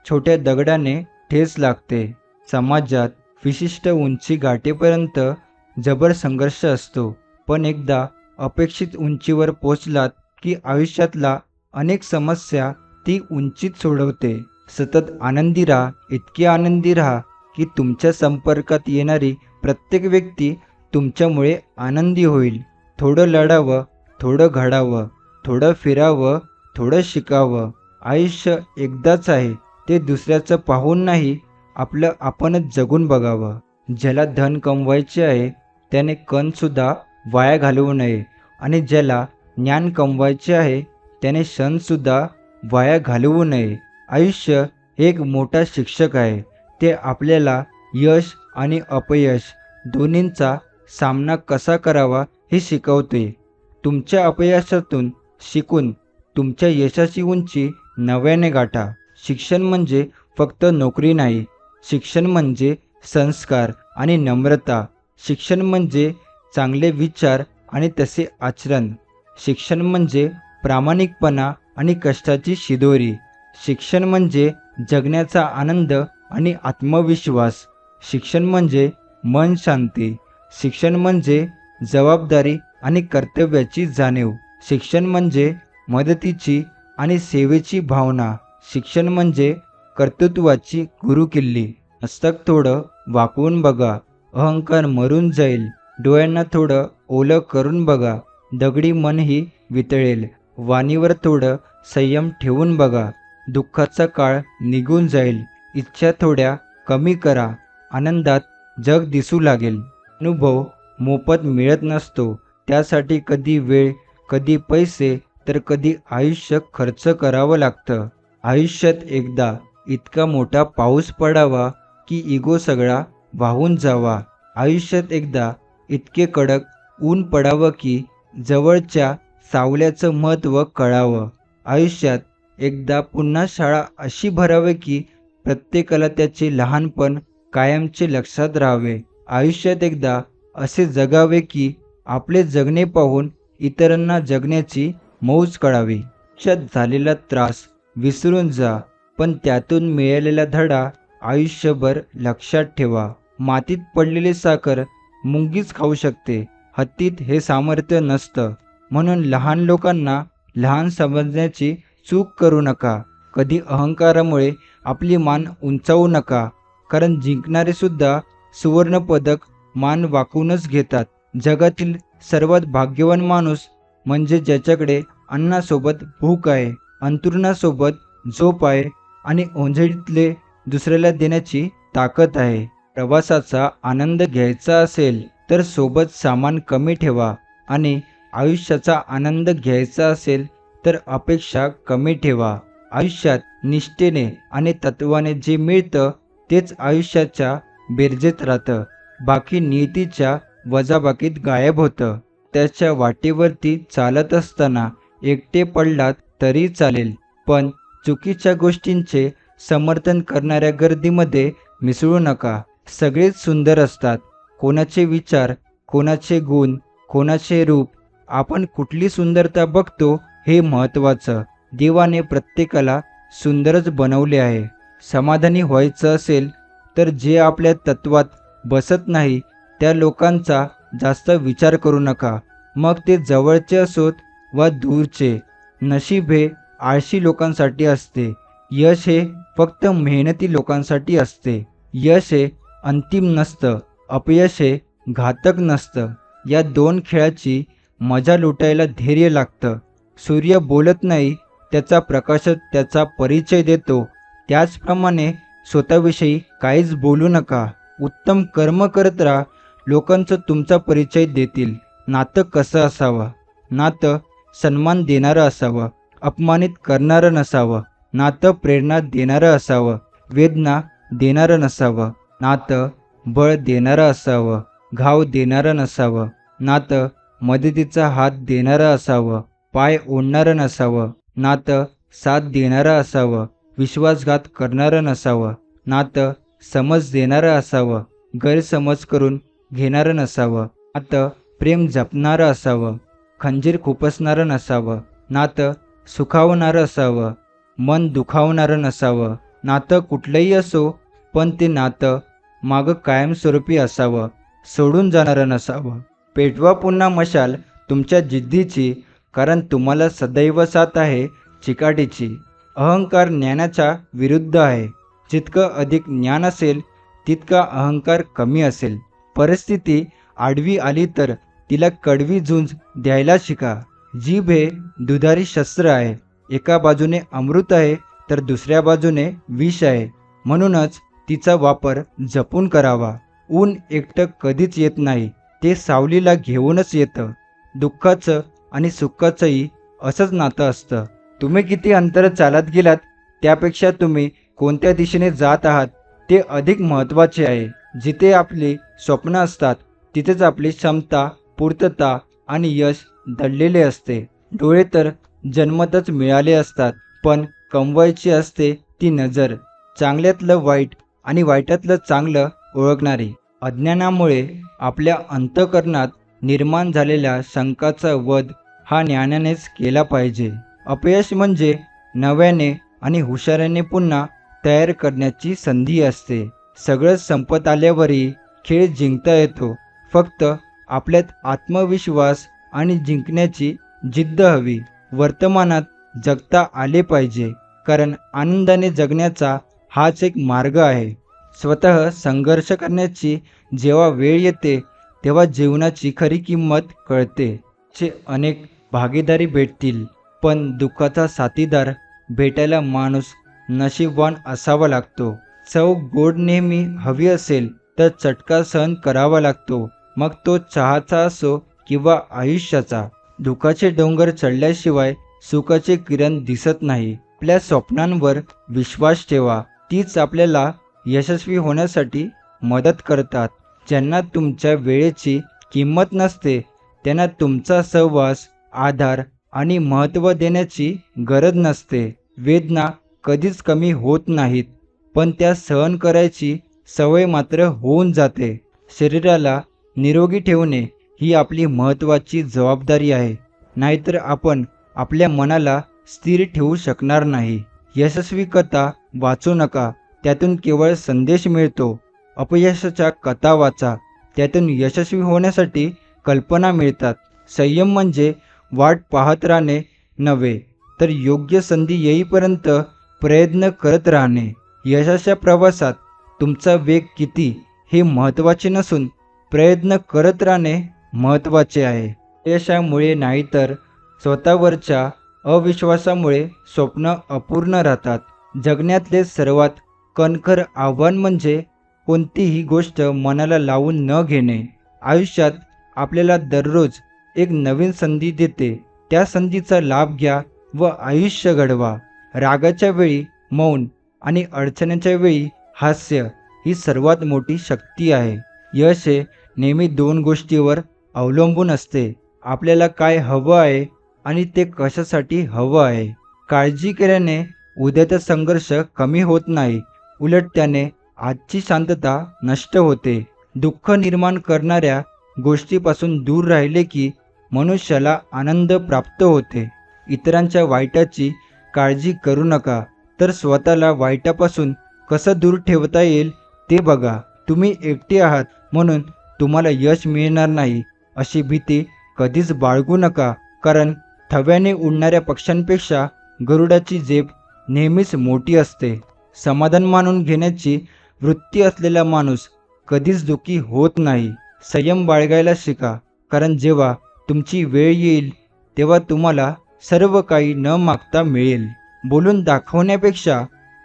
Speaker 1: छोट्या दगडाने ठेच लागते. समाजात विशिष्ट उंची गाठेपर्यंत जबर संघर्ष असतो, पण एकदा अपेक्षित उंचीवर पोचलात की आयुष्यातला अनेक समस्या ती उंचीच सोडवते. सतत आनंदी राहा, इतके आनंदी राहा की तुमच्या संपर्कात येणारी प्रत्येक व्यक्ती तुमच्यामुळे आनंदी होईल. थोडं लढावं, थोडं घडावं, थोडं फिरावं, थोडं शिकावं. आयुष्य एकदाच आहे, ते दुसऱ्याचं पाहून नाही, आपलं आपणच जगून बघावं. ज्याला धन कमवायचे आहे त्याने कणसुद्धा वाया घालवू नये, आणि ज्याला ज्ञान कमवायचे आहे त्याने क्षणसुद्धा वाया घालवू नये. आयुष्य एक मोठा शिक्षक आहे, ते आपल्याला यश आणि अपयश दोन्हींचा सामना कसा करावा हे शिकवते. तुमच्या अपयशातून शिकून तुमच्या यशाची उंची नव्याने गाठा. शिक्षण म्हणजे फक्त नोकरी नाही, शिक्षण म्हणजे संस्कार आणि नम्रता. शिक्षण म्हणजे चांगले विचार आणि तसे आचरण. शिक्षण म्हणजे प्रामाणिकपणा आणि कष्टाची शिदोरी. शिक्षण म्हणजे जगण्याचा आनंद आणि आत्मविश्वास. शिक्षण म्हणजे मन शांती. शिक्षण म्हणजे जबाबदारी आणि कर्तव्याची जाणीव. शिक्षण म्हणजे मदतीची आणि सेवेची भावना. शिक्षण म्हणजे कर्तृत्वाची गुरुकिल्ली. मस्तक थोडं वाकवून बघा, अहंकार मरून जाईल. डोळ्यांना थोडं ओलं करून बघा, दगडी मनही वितळेल. वाणीवर थोडं संयम ठेवून बघा, दुःखाचा काळ निघून जाईल. इच्छा थोड्या कमी करा, आनंदात जग दिसू लागेल. अनुभव मोफत मिळत नसतो, त्यासाठी कधी वेळ, कधी पैसे, तर कधी आयुष्य खर्च करावं लागतं. आयुष्यात एकदा इतका मोठा पाऊस पडावा की इगो सगळा वाहून जावा. आयुष्यात एकदा इतके कडक ऊन पडावं की जवळच्या सावल्याचं महत्त्व कळावं. आयुष्यात एकदा पुन्हा शाळा अशी भरावी की प्रत्येकाला त्याचे लहानपण कायमचे लक्षात राहावे. आयुष्यात एकदा असे जगावे की आपले जगणे पाहून इतरांना जगण्याची मौज कळावी. आयुष्यात झालेला त्रास विसरून जा, पण त्यातून मिळालेला धडा आयुष्यभर लक्षात ठेवा. मातीत पडलेली साखर मुंगीच खाऊ शकते, हत्तीत हे सामर्थ्य नसतं. म्हणून लहान लोकांना लहान समजण्याची चूक करू नका. कधी अहंकारामुळे आपली मान उंचावू नका, कारण जिंकणारे सुद्धा सुवर्णपदक मान वाकूनच घेतात. जगातील सर्वात भाग्यवान माणूस म्हणजे ज्याच्याकडे अन्नासोबत भूक आहे, अंथरुणासोबत झोप आहे आणि ओंजळीतले दुसऱ्याला देण्याची ताकद आहे. प्रवासाचा आनंद घ्यायचा असेल तर सोबत सामान कमी ठेवा, आणि आयुष्याचा आनंद घ्यायचा असेल तर अपेक्षा कमी ठेवा. आयुष्यात निष्ठेने आणि तत्वाने जे मिळतं तेच आयुष्याच्या बेरजेत राहतं, बाकी नियतीच्या वजाबाकीत गायब होतं. त्याच्या वाटेवरती चालत असताना एकटे पडलात तरी चालेल, पण चुकीच्या गोष्टींचे समर्थन करणाऱ्या गर्दीमध्ये मिसळू नका. सगळेच सुंदर असतात, कोणाचे विचार, कोणाचे गुण, कोणाचे रूप. आपण कुठली सुंदरता बघतो हे महत्त्वाचं. देवाने प्रत्येकाला सुंदरच बनवले आहे. समाधानी व्हायचं असेल तर जे आपल्या तत्वात बसत नाही त्या लोकांचा जास्त विचार करू नका, मग ते जवळचे असोत वा दूरचे. नशीब हे आळशी लोकांसाठी असते, यश हे फक्त मेहनती लोकांसाठी असते. यश हे अंतिम नसतं, अपयश हे घातक नसतं. या दोन खेळाची मजा लुटायला धैर्य लागतं. सूर्य बोलत नाही, त्याचा प्रकाशच त्याचा परिचय देतो. त्याचप्रमाणे स्वतःविषयी काहीच बोलू नका. उत्तम कर्म करत राहा, लोकांचं तुमचा परिचय देतील. नातं कसं असावं? नातं सन्मान देणारं असावं, अपमानित करणारं नसावं. नातं प्रेरणा देणारं असावं, वेदना देणारं नसावं. नातं बळ देणारं असावं, घाव देणारं नसावं. नातं मदतीचा हात देणारं असावं, पाय ओढणारं नसावं. नातं साथ देणारं असावं, विश्वासघात करणारं नसावं. नातं समज देणारं असावं, गैरसमज करून घेणारं नसावं. नातं प्रेम जपणारं असावं, खंजीर खुपसणारं नसावं. नातं सुखावणारं असावं, मन दुखावणारं नसावं. नातं कुठलंही असो, पण ते नातं मागं कायमस्वरूपी असावं, सोडून जाणारं नसावं. पेटवा पुन्हा मशाल तुमच्या जिद्दीची, कारण तुम्हाला सदैव साथ आहे चिकाटीची. अहंकार ज्ञानाच्या विरुद्ध आहे. जितकं अधिक ज्ञान असेल तितका अहंकार कमी असेल. परिस्थिती आडवी आली तर तिला कडवी झुंज द्यायला शिका. जीभ हे दुधारी शस्त्र आहे. एका बाजूने अमृत आहे तर दुसऱ्या बाजूने विष आहे. म्हणूनच तिचा वापर जपून करावा. ऊन एकटं कधीच येत नाही, ते सावलीला घेऊनच येतं. दुःखाचं आणि सुखाचंही असंच नातं असतं. तुम्ही किती अंतर चालत गेलात त्यापेक्षा तुम्ही कोणत्या दिशेने जात आहात ते अधिक महत्त्वाचे आहे. जिथे आपली स्वप्न असतात तिथेच आपली क्षमता, पूर्तता आणि यश दडलेले असते. डोळे तर जन्मतच मिळाले असतात, पण कमवायची असते ती नजर, चांगल्यातलं वाईट आणि वाईटातलं चांगलं ओळखणारी. अज्ञानामुळे आपल्या अंतःकरणात निर्माण झालेल्या शंकाचा वध हा ज्ञानानेच केला पाहिजे. अपयश म्हणजे नव्याने आणि हुशारीने पुन्हा तयार करण्याची संधी असते. सगळं संपत आल्यावरही खेळ जिंकता येतो. फक्त आपल्यात आत्मविश्वास आणि जिंकण्याची जिद्द हवी. वर्तमानात जगता आले पाहिजे, कारण आनंदाने जगण्याचा हाच एक मार्ग आहे. स्वतः संघर्ष करण्याची जेव्हा वेळ येते तेव्हा जीवनाची खरी किंमत कळते. चे अनेक भागीदारी भेटतील, पण दुःखाचा साथीदार भेटायला माणूस नशीबवान असावा लागतो. चव गोड नेहमी हवी असेल तर चटका सहन करावा लागतो, मग तो चहाचा असो किंवा आयुष्याचा. दुःखाचे डोंगर चढल्याशिवाय सुखाचे किरण दिसत नाही. आपल्या स्वप्नांवर विश्वास ठेवा, तीच आपल्याला यशस्वी होण्यासाठी मदत करतात. ज्यांना तुमच्या वेळेची किंमत नसते त्यांना तुमचा सहवास, आधार आणि महत्त्व देण्याची गरज नसते. वेदना कधीच कमी होत नाहीत, पण त्या सहन करायची सवय मात्र होऊन जाते. शरीराला निरोगी ठेवणे ही आपली महत्त्वाची जबाबदारी आहे, नाहीतर आपण आपल्या मनाला स्थिर ठेवू शकणार नाही. यशस्वी कथा वाचू नका, त्यातून केवळ संदेश मिळतो. अपयशाच्या कथा वाचा, त्यातून यशस्वी होण्यासाठी कल्पना मिळतात. संयम म्हणजे वाट पाहत राहणे नव्हे, तर योग्य संधी येईपर्यंत प्रयत्न करत राहणे. यशाच्या प्रवासात तुमचा वेग किती हे महत्त्वाचे नसून प्रयत्न करत राहणे महत्त्वाचे आहे. यशामुळे नाही तर स्वतःवरच्या अविश्वासामुळे स्वप्न अपूर्ण राहतात. जगण्यातले सर्वात कणखर आव्हान म्हणजे कोणतीही गोष्ट मनाला लावून न घेणे. आयुष्यात आपल्याला दररोज एक नवीन संधी देते, त्या संधीचा लाभ घ्या व आयुष्य घडवा. रागाच्या वेळी मौन आणि अडचणीच्या वेळी हास्य ही सर्वात मोठी शक्ती आहे. यश हे नेहमी दोन गोष्टीवर अवलंबून असते, आपल्याला काय हवं आहे आणि ते कशासाठी हवं आहे. काळजी केल्याने उद्याचा संघर्ष कमी होत नाही, उलट त्याने आजची शांतता नष्ट होते. दुःख निर्माण करणाऱ्या गोष्टीपासून दूर राहिले की मनुष्याला आनंद प्राप्त होते. इतरांच्या वाईटाची काळजी करू नका, तर स्वतःला वाईटापासून कसं दूर ठेवता येईल ते बघा. तुम्ही एकटे आहात म्हणून तुम्हाला यश मिळणार नाही अशी भीती कधीच बाळगू नका, कारण थव्याने उडणाऱ्या पक्ष्यांपेक्षा गरुडाची झेप नेहमीच मोठी असते. समाधान मानून घेण्याची वृत्ती असलेला माणूस कधीच दुःखी होत नाही. संयम बाळगायला शिका, कारण जेव्हा तुमची वेळ येईल तेव्हा तुम्हाला सर्व काही न मागता मिळेल. बोलून दाखवण्यापेक्षा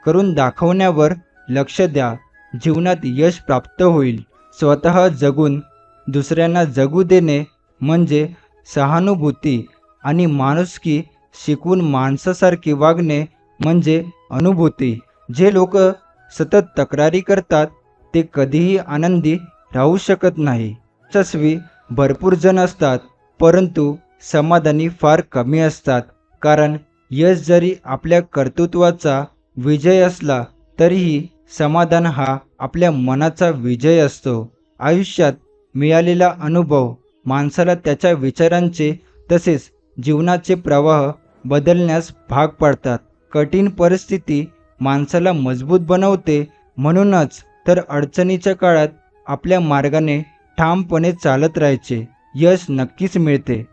Speaker 1: करून दाखवण्यावर लक्ष द्या, जीवनात यश प्राप्त होईल. स्वतः जगून दुसऱ्यांना जगू देणे म्हणजे सहानुभूती आणि माणुसकी शिकवून माणसासारखे वागणे म्हणजे अनुभूती. जे लोक सतत तक्रारी करतात ते कधीही आनंदी राहू शकत नाही. यशस्वी भरपूर जण असतात, परंतु समाधानी फार कमी असतात. कारण यश जरी आपल्या कर्तृत्वाचा विजय असला तरीही समाधान हा आपल्या मनाचा विजय असतो. आयुष्यात मिळालेला अनुभव माणसाला त्याच्या विचारांचे तसेच जीवनाचे प्रवाह बदलण्यास भाग पाडतात. कठीण परिस्थिती माणसाला मजबूत बनवते. म्हणूनच तर अडचणीच्या काळात आपल्या मार्गाने ठामपणे चालत राहायचे. यश नक्कीच मिळते.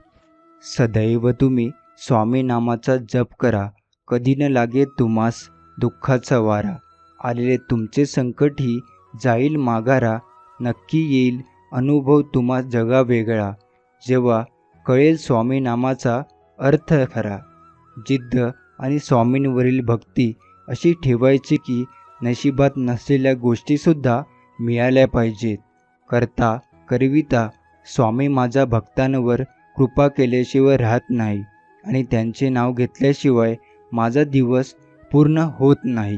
Speaker 2: सदैव तुम्ही स्वामी नामाचा जप करा. कधी न लागे तुम्हास दुःखाचा वारा. आलेले तुमचे संकटही जाईल माघारा. नक्की येईल अनुभव तुम्हा जगा वेगळा. जेव्हा कळेल स्वामी नामाचा अर्थ खरा. जिद्द आणि स्वामींवरील भक्ती अशी ठेवायची की नशिबात नसलेल्या गोष्टीसुद्धा मिळाल्या पाहिजेत. करता करविता स्वामी माझ्या भक्तांवर कृपा केल्याशिवाय राहत नाही आणि त्यांचे नाव घेतल्याशिवाय माझा दिवस पूर्ण होत नाही.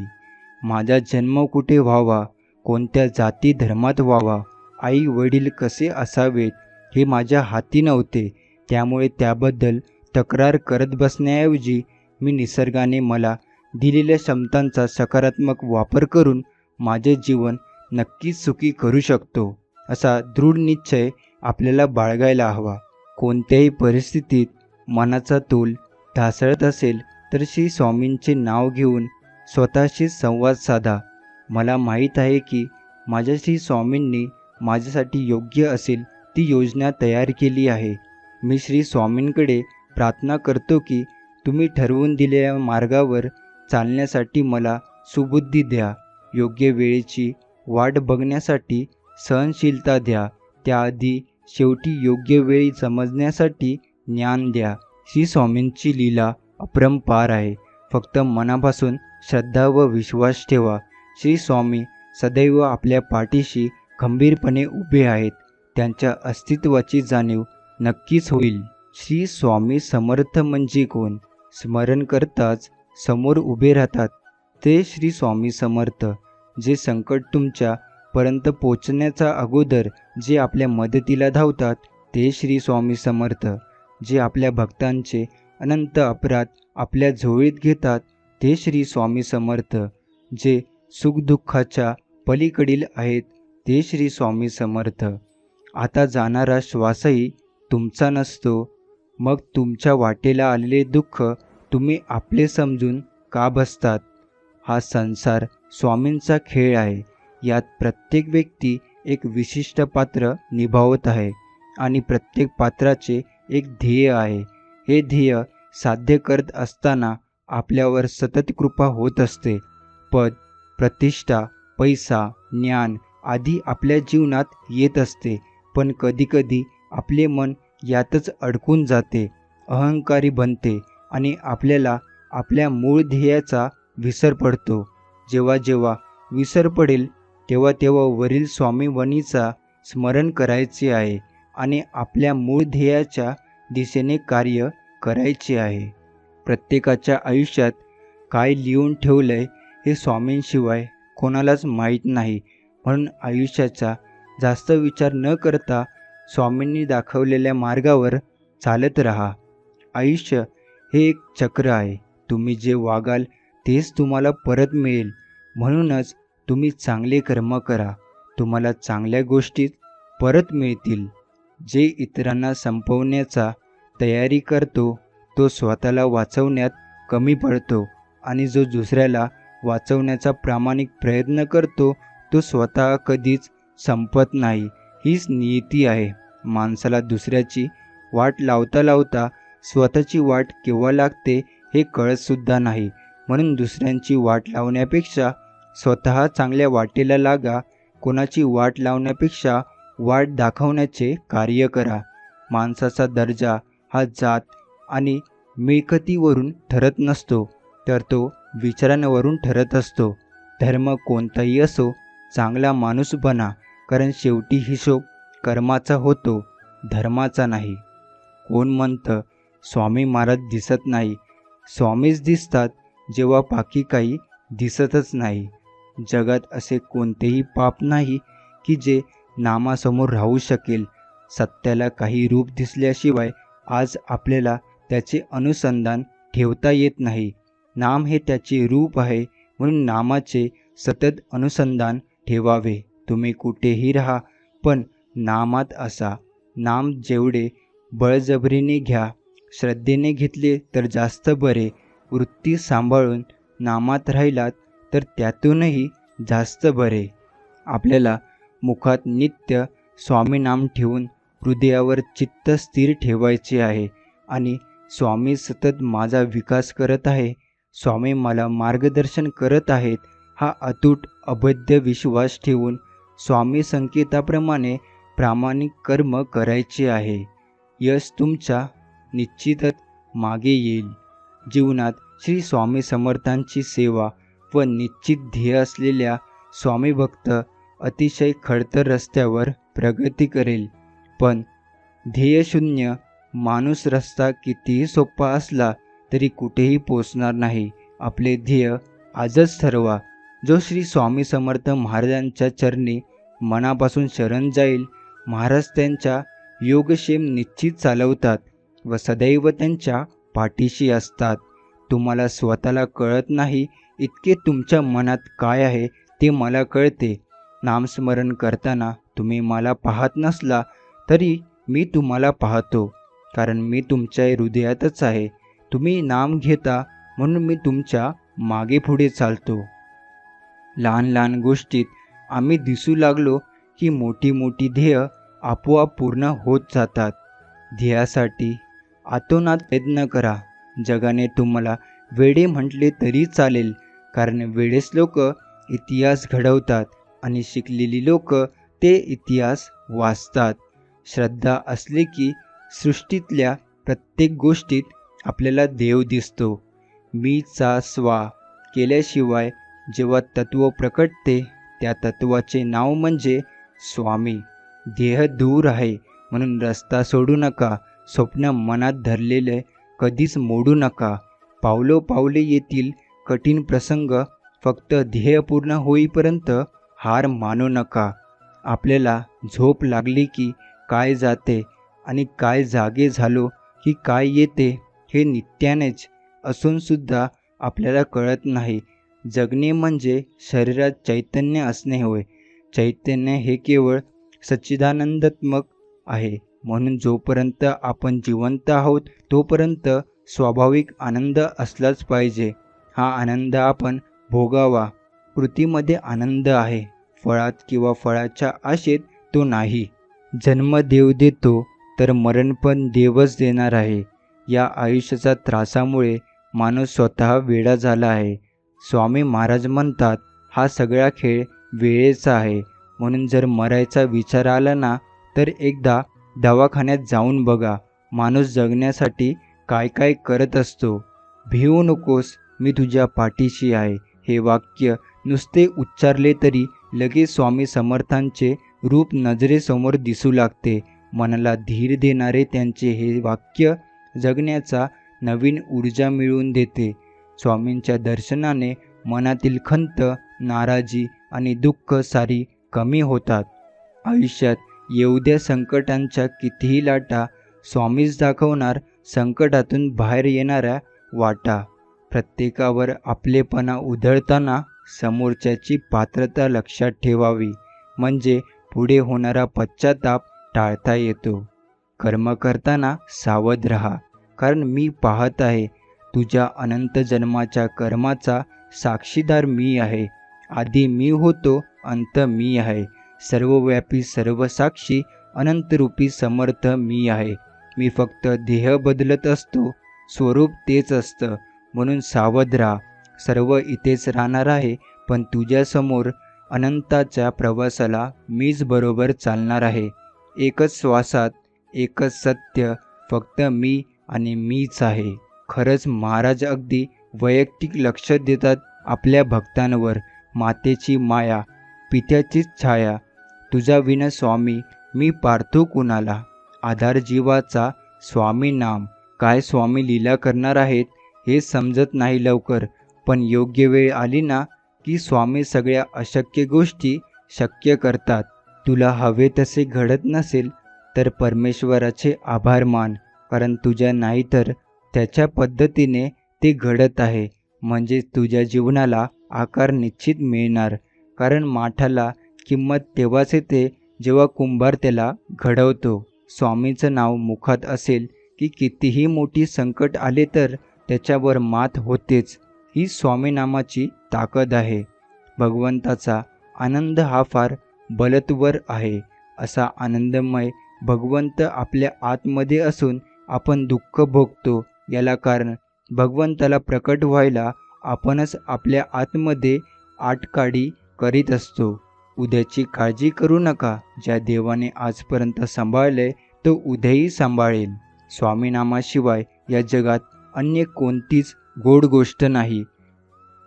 Speaker 2: माझा जन्म कुठे व्हावा, कोणत्या जाती धर्मात व्हावा, आई वडील कसे असावेत हे माझ्या हाती नव्हते. त्यामुळे त्याबद्दल तक्रार करत बसण्याऐवजी मी निसर्गाने मला दिलेल्या क्षमतांचा सकारात्मक वापर करून माझे जीवन नक्कीच सुखी करू शकतो, असा दृढ निश्चय आपल्याला बाळगायला हवा. कोणत्याही परिस्थितीत मनाचा तोल ढासळत असेल तर श्री स्वामींचे नाव घेऊन स्वतःशी संवाद साधा. मला माहीत आहे की माझ्या श्री स्वामींनी माझ्यासाठी योग्य असेल ती योजना तयार केली आहे. मी श्री स्वामींकडे प्रार्थना करतो की तुम्ही ठरवून दिलेल्या मार्गावर चालण्यासाठी मला सुबुद्धी द्या. योग्य वेळेची वाट बघण्यासाठी सहनशीलता द्या. त्याआधी शेवटी योग्य वेळी समजण्यासाठी ज्ञान द्या. श्री स्वामींची लीला अपरंपार आहे. फक्त मनापासून श्रद्धा व विश्वास ठेवा. श्री स्वामी सदैव आपल्या पाठीशी खंबीरपणे उभे आहेत. त्यांच्या अस्तित्वाची जाणीव नक्कीच होईल. श्री स्वामी समर्थ म्हणजे कोण? स्मरण करताच समोर उभे राहतात ते श्री स्वामी समर्थ. जे संकट तुमच्या पर्यंत पोचण्याच्या अगोदर जे आपल्या मदतीला धावतात ते श्री स्वामी समर्थ. जे आपल्या भक्तांचे अनंत अपराध आपल्या झोळीत घेतात ते श्री स्वामी समर्थ. जे सुखदुःखाच्या पलीकडील आहेत ते श्री स्वामी समर्थ. आता जाणारा श्वासही तुमचा नसतो. मग तुमच्या वाटेला आलेले दुःख तुम्ही आपले समजून का बसतात? हा संसार स्वामींचा खेळ आहे. यात प्रत्येक व्यक्ती एक विशिष्ट पात्र निभावत आहे आणि प्रत्येक पात्राचे एक ध्येय आहे. हे ध्येय साध्य करत असताना आपल्यावर सतत कृपा होत असते. पद, प्रतिष्ठा, पैसा, ज्ञान आदी आपल्या जीवनात येत असते. पण कधीकधी आपले मन यातच अडकून जाते, अहंकारी बनते आणि आपल्याला आपल्या मूळ ध्येयाचा विसर पडतो. जेव्हा जेव्हा विसर पडेल तेव्हा तेव्हा वरील स्वामीवणीचा स्मरण करायचे आहे आणि आपल्या मूळ ध्येयाच्या दिशेने कार्य करायचे आहे. प्रत्येकाच्या आयुष्यात काय लिहून ठेवलंय हे स्वामींशिवाय कोणालाच माहीत नाही. म्हणून आयुष्याचा जास्त विचार न करता स्वामींनी दाखवलेल्या मार्गावर चालत राहा. आयुष्य हे एक चक्र आहे. तुम्ही जे वागाल तेच तुम्हाला परत मिळेल. म्हणूनच तुम्ही चांगले कर्म करा, तुम्हाला चांगल्या गोष्टी परत मिळतील. जे इतरांना संपवण्याचा तयारी करतो तो स्वतःला वाचवण्यात कमी पडतो आणि जो दुसऱ्याला वाचवण्याचा प्रामाणिक प्रयत्न करतो तो स्वतः कधीच संपत नाही. हीच नियती आहे. माणसाला दुसऱ्याची वाट लावता लावता स्वतःची वाट केव्हा लागते हे कळतसुद्धा नाही. म्हणून दुसऱ्यांची वाट लावण्यापेक्षा स्वतः चांगल्या वाटेला लागा. कोणाची वाट लावण्यापेक्षा वाट दाखवण्याचे कार्य करा. माणसाचा दर्जा हा जात आणि मिळकतीवरून ठरत नसतो, तर तो विचारांवरून ठरत असतो. धर्म कोणताही असो, चांगला माणूस बना, कारण शेवटी हिशोब कर्माचा होतो, धर्माचा नाही. कोण म्हणतं स्वामी महाराज दिसत नाही? स्वामीच दिसतात. जेव्हा बाकी काही दिसतच नाही. जगात असे कोणतेही पाप नाही की जे नामासमोर राहू शकेल. सत्याला काही रूप दिसल्याशिवाय आज आपल्याला त्याचे अनुसंधान ठेवता येत नाही. नाम हे त्याचे रूप आहे, म्हणून नामाचे सतत अनुसंधान ठेवावे. तुम्ही कुठेही राहा, पण नामात असा. नाम जेवढे बळजबरीने घ्या, श्रद्धेने घेतले तर जास्त बरे. वृत्ती सांभाळून नामात राहिलात तर त्यातूनही जास्त बरे. आपल्याला मुखात नित्य स्वामी नाम ठेवून हृदयावर चित्त स्थिर ठेवायचे आहे आणि स्वामी सतत माझा विकास करत आहे, स्वामी मला मार्गदर्शन करत आहेत, हा अतूट अभेद्य विश्वास ठेवून स्वामी संकेताप्रमाणे प्रामाणिक कर्म करायचे आहे. यश तुमच्या निश्चितच मागे येईल. जीवनात श्री स्वामी समर्थांची सेवा व निश्चित ध्येय असलेल्या स्वामी भक्त अतिशय खडतर रस्त्यावर प्रगती करेल. पण ध्येयशून्य माणूस रस्ता कितीही सोपा असला तरी कुठेही पोचणार नाही. आपले ध्येय आजच ठरवा. जो श्री स्वामी समर्थ महाराजांच्या चरणी मनापासून शरण जाईल, महाराज त्यांच्या योगक्षेम निश्चित चालवतात व सदैव त्यांच्या पाठीशी असतात. तुम्हाला स्वतःला कळत नाही इतके तुमच्या मनात काय आहे ते मला कळते. नामस्मरण करताना तुम्ही मला पाहत नसला तरी मी तुम्हाला पाहतो, कारण मी तुमच्या हृदयातच आहे. तुम्ही नाम घेता म्हणून मी तुमच्या मागे पुढे चालतो. लहान लहान गोष्टीत आम्ही दिसू लागलो की मोठी मोठी ध्येय आपोआप पूर्ण होत जातात. ध्येयासाठी आतोनात प्रयत्न करा. जगाने तुम्हाला वेडे म्हटले तरी चालेल, कारण वेडेच लोक इतिहास घडवतात आणि शिकलेली लोक ते इतिहास वाचतात. श्रद्धा असली की सृष्टीतल्या प्रत्येक गोष्टीत आपल्याला देव दिसतो. मीचा स्वा केल्याशिवाय जेव्हा तत्व प्रकटते त्या तत्वाचे नाव म्हणजे स्वामी. देह दूर आहे म्हणून रस्ता सोडू नका. स्वप्न मनात धरलेले कधीच मोडू नका. पावलोपावले येतील कठीण प्रसंग, फक्त ध्येय पूर्ण होईपर्यंत हार मानू नका. आपल्याला झोप लागली की काय जाते आणि काय जागे झालो की काय येते हे नित्यानेच असूनसुद्धा आपल्याला कळत नाही. जगणे म्हणजे शरीरात चैतन्य असणे होय. चैतन्य हे केवळ सच्चिदानंदात्मक आहे. म्हणून जोपर्यंत आपण जिवंत आहोत तोपर्यंत स्वाभाविक आनंद असलाच पाहिजे. हा आनंद आपण भोगावा. कृतीमध्ये आनंद आहे, फळात किंवा फळाच्या आशेत तो नाही. जन्म देव देतो तर मरण पण देवच देणार आहे. या आयुष्याच्या त्रासामुळे माणूस स्वतः वेडा झाला आहे. स्वामी महाराज म्हणतात, हा सगळा खेळ वेळेचा आहे. म्हणून जर मरायचा विचार आला ना तर एकदा दवाखान्यात जाऊन बघा. माणूस जगण्यासाठी काय काय करत असतो. भिवू नकोस, मी तुझ्या पाठीशी आहे. हे वाक्य नुसते उच्चारले तरी लगेच स्वामी समर्थांचे रूप नजरेसमोर दिसू लागते. मनाला धीर देणारे त्यांचे हे वाक्य जगण्याचा नवीन ऊर्जा मिळवून देते. स्वामींच्या दर्शनाने मनातील खंत, नाराजी आणि दुःख सारी कमी होतात. आयुष्यात येऊ द्या संकटांच्या कितीही लाटा, स्वामीच दाखवणार संकटातून बाहेर येणाऱ्या वाटा. प्रत्येकावर आपलेपणा उधळताना समोरच्याची पात्रता लक्षात ठेवावी, म्हणजे पुढे होणारा पश्चाताप टाळता येतो. कर्म करताना सावध राहा, कारण मी पाहत आहे. तुझ्या अनंत जन्माच्या कर्माचा साक्षीदार मी आहे. आधी मी होतो, अंत मी आहे. सर्वव्यापी, सर्वसाक्षी, अनंतरूपी समर्थ मी आहे. मी फक्त देह बदलत असतो, स्वरूप तेच असतं. म्हणून सावध राहा. सर्व इथेच राहणार आहे, पण तुझ्यासमोर अनंताच्या प्रवासाला मीच बरोबर चालणार आहे. एकच श्वासात एकच सत्य, फक्त मी आणि मीच आहे. खरंच महाराज अगदी वैयक्तिक लक्ष देतात आपल्या भक्तांवर. मातेची माया, पित्याचीच छाया, तुझा विना स्वामी मी पार्थू कुणाला. आधार जीवाचा स्वामी नाम. काय स्वामी लीला करणार आहेत हे समजत नाही लवकर, पण योग्य वेळ आली ना की स्वामी सगळ्या अशक्य गोष्टी शक्य करतात. तुला हवे तसे घडत नसेल तर परमेश्वराचे आभार मान, कारण तुझ्या नाही तर त्याच्या पद्धतीने ते घडत आहे. म्हणजे तुझ्या जीवनाला आकार निश्चित मिळणार. कारण माठाला किंमत तेव्हाच येते जेव्हा कुंभार त्याला घडवतो. स्वामीचं नाव मुखात असेल की कितीही मोठी संकट आले तर त्याच्यावर मात होतेच. ही स्वामीनामाची ताकद आहे. भगवंताचा आनंद हा फार बलत्वर आहे. असा आनंदमय भगवंत आपल्या आतमध्ये असून आपण दुःख भोगतो. याला कारण भगवंताला प्रकट व्हायला आपणच आपल्या आतमध्ये आटकाठी करीत असतो. उद्याची काळजी करू नका. ज्या देवाने आजपर्यंत सांभाळले तो उद्याही सांभाळेल. स्वामीनामाशिवाय या जगात अन्य कोणतीच गोड गोष्ट नाही.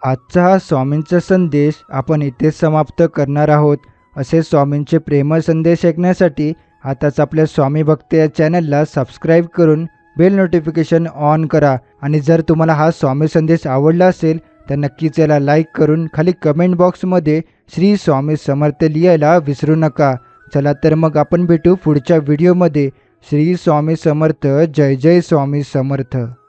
Speaker 1: आजचा हा स्वामींचा संदेश आपण इथेच समाप्त करणार आहोत. असे स्वामींचे प्रेमळ संदेश ऐकण्यासाठी आताच आपल्या स्वामी भक्त या चॅनलला सबस्क्राईब करून बेल नोटिफिकेशन ऑन करा. आणि जर तुम्हाला हा स्वामी संदेश आवडला असेल तर नक्कीच याला लाईक करून खाली कमेंट बॉक्समध्ये श्री स्वामी समर्थ लिहायला विसरू नका. चला तर मग आपण भेटू पुढच्या व्हिडिओमध्ये. श्री स्वामी समर्थ. जय जय स्वामी समर्थ.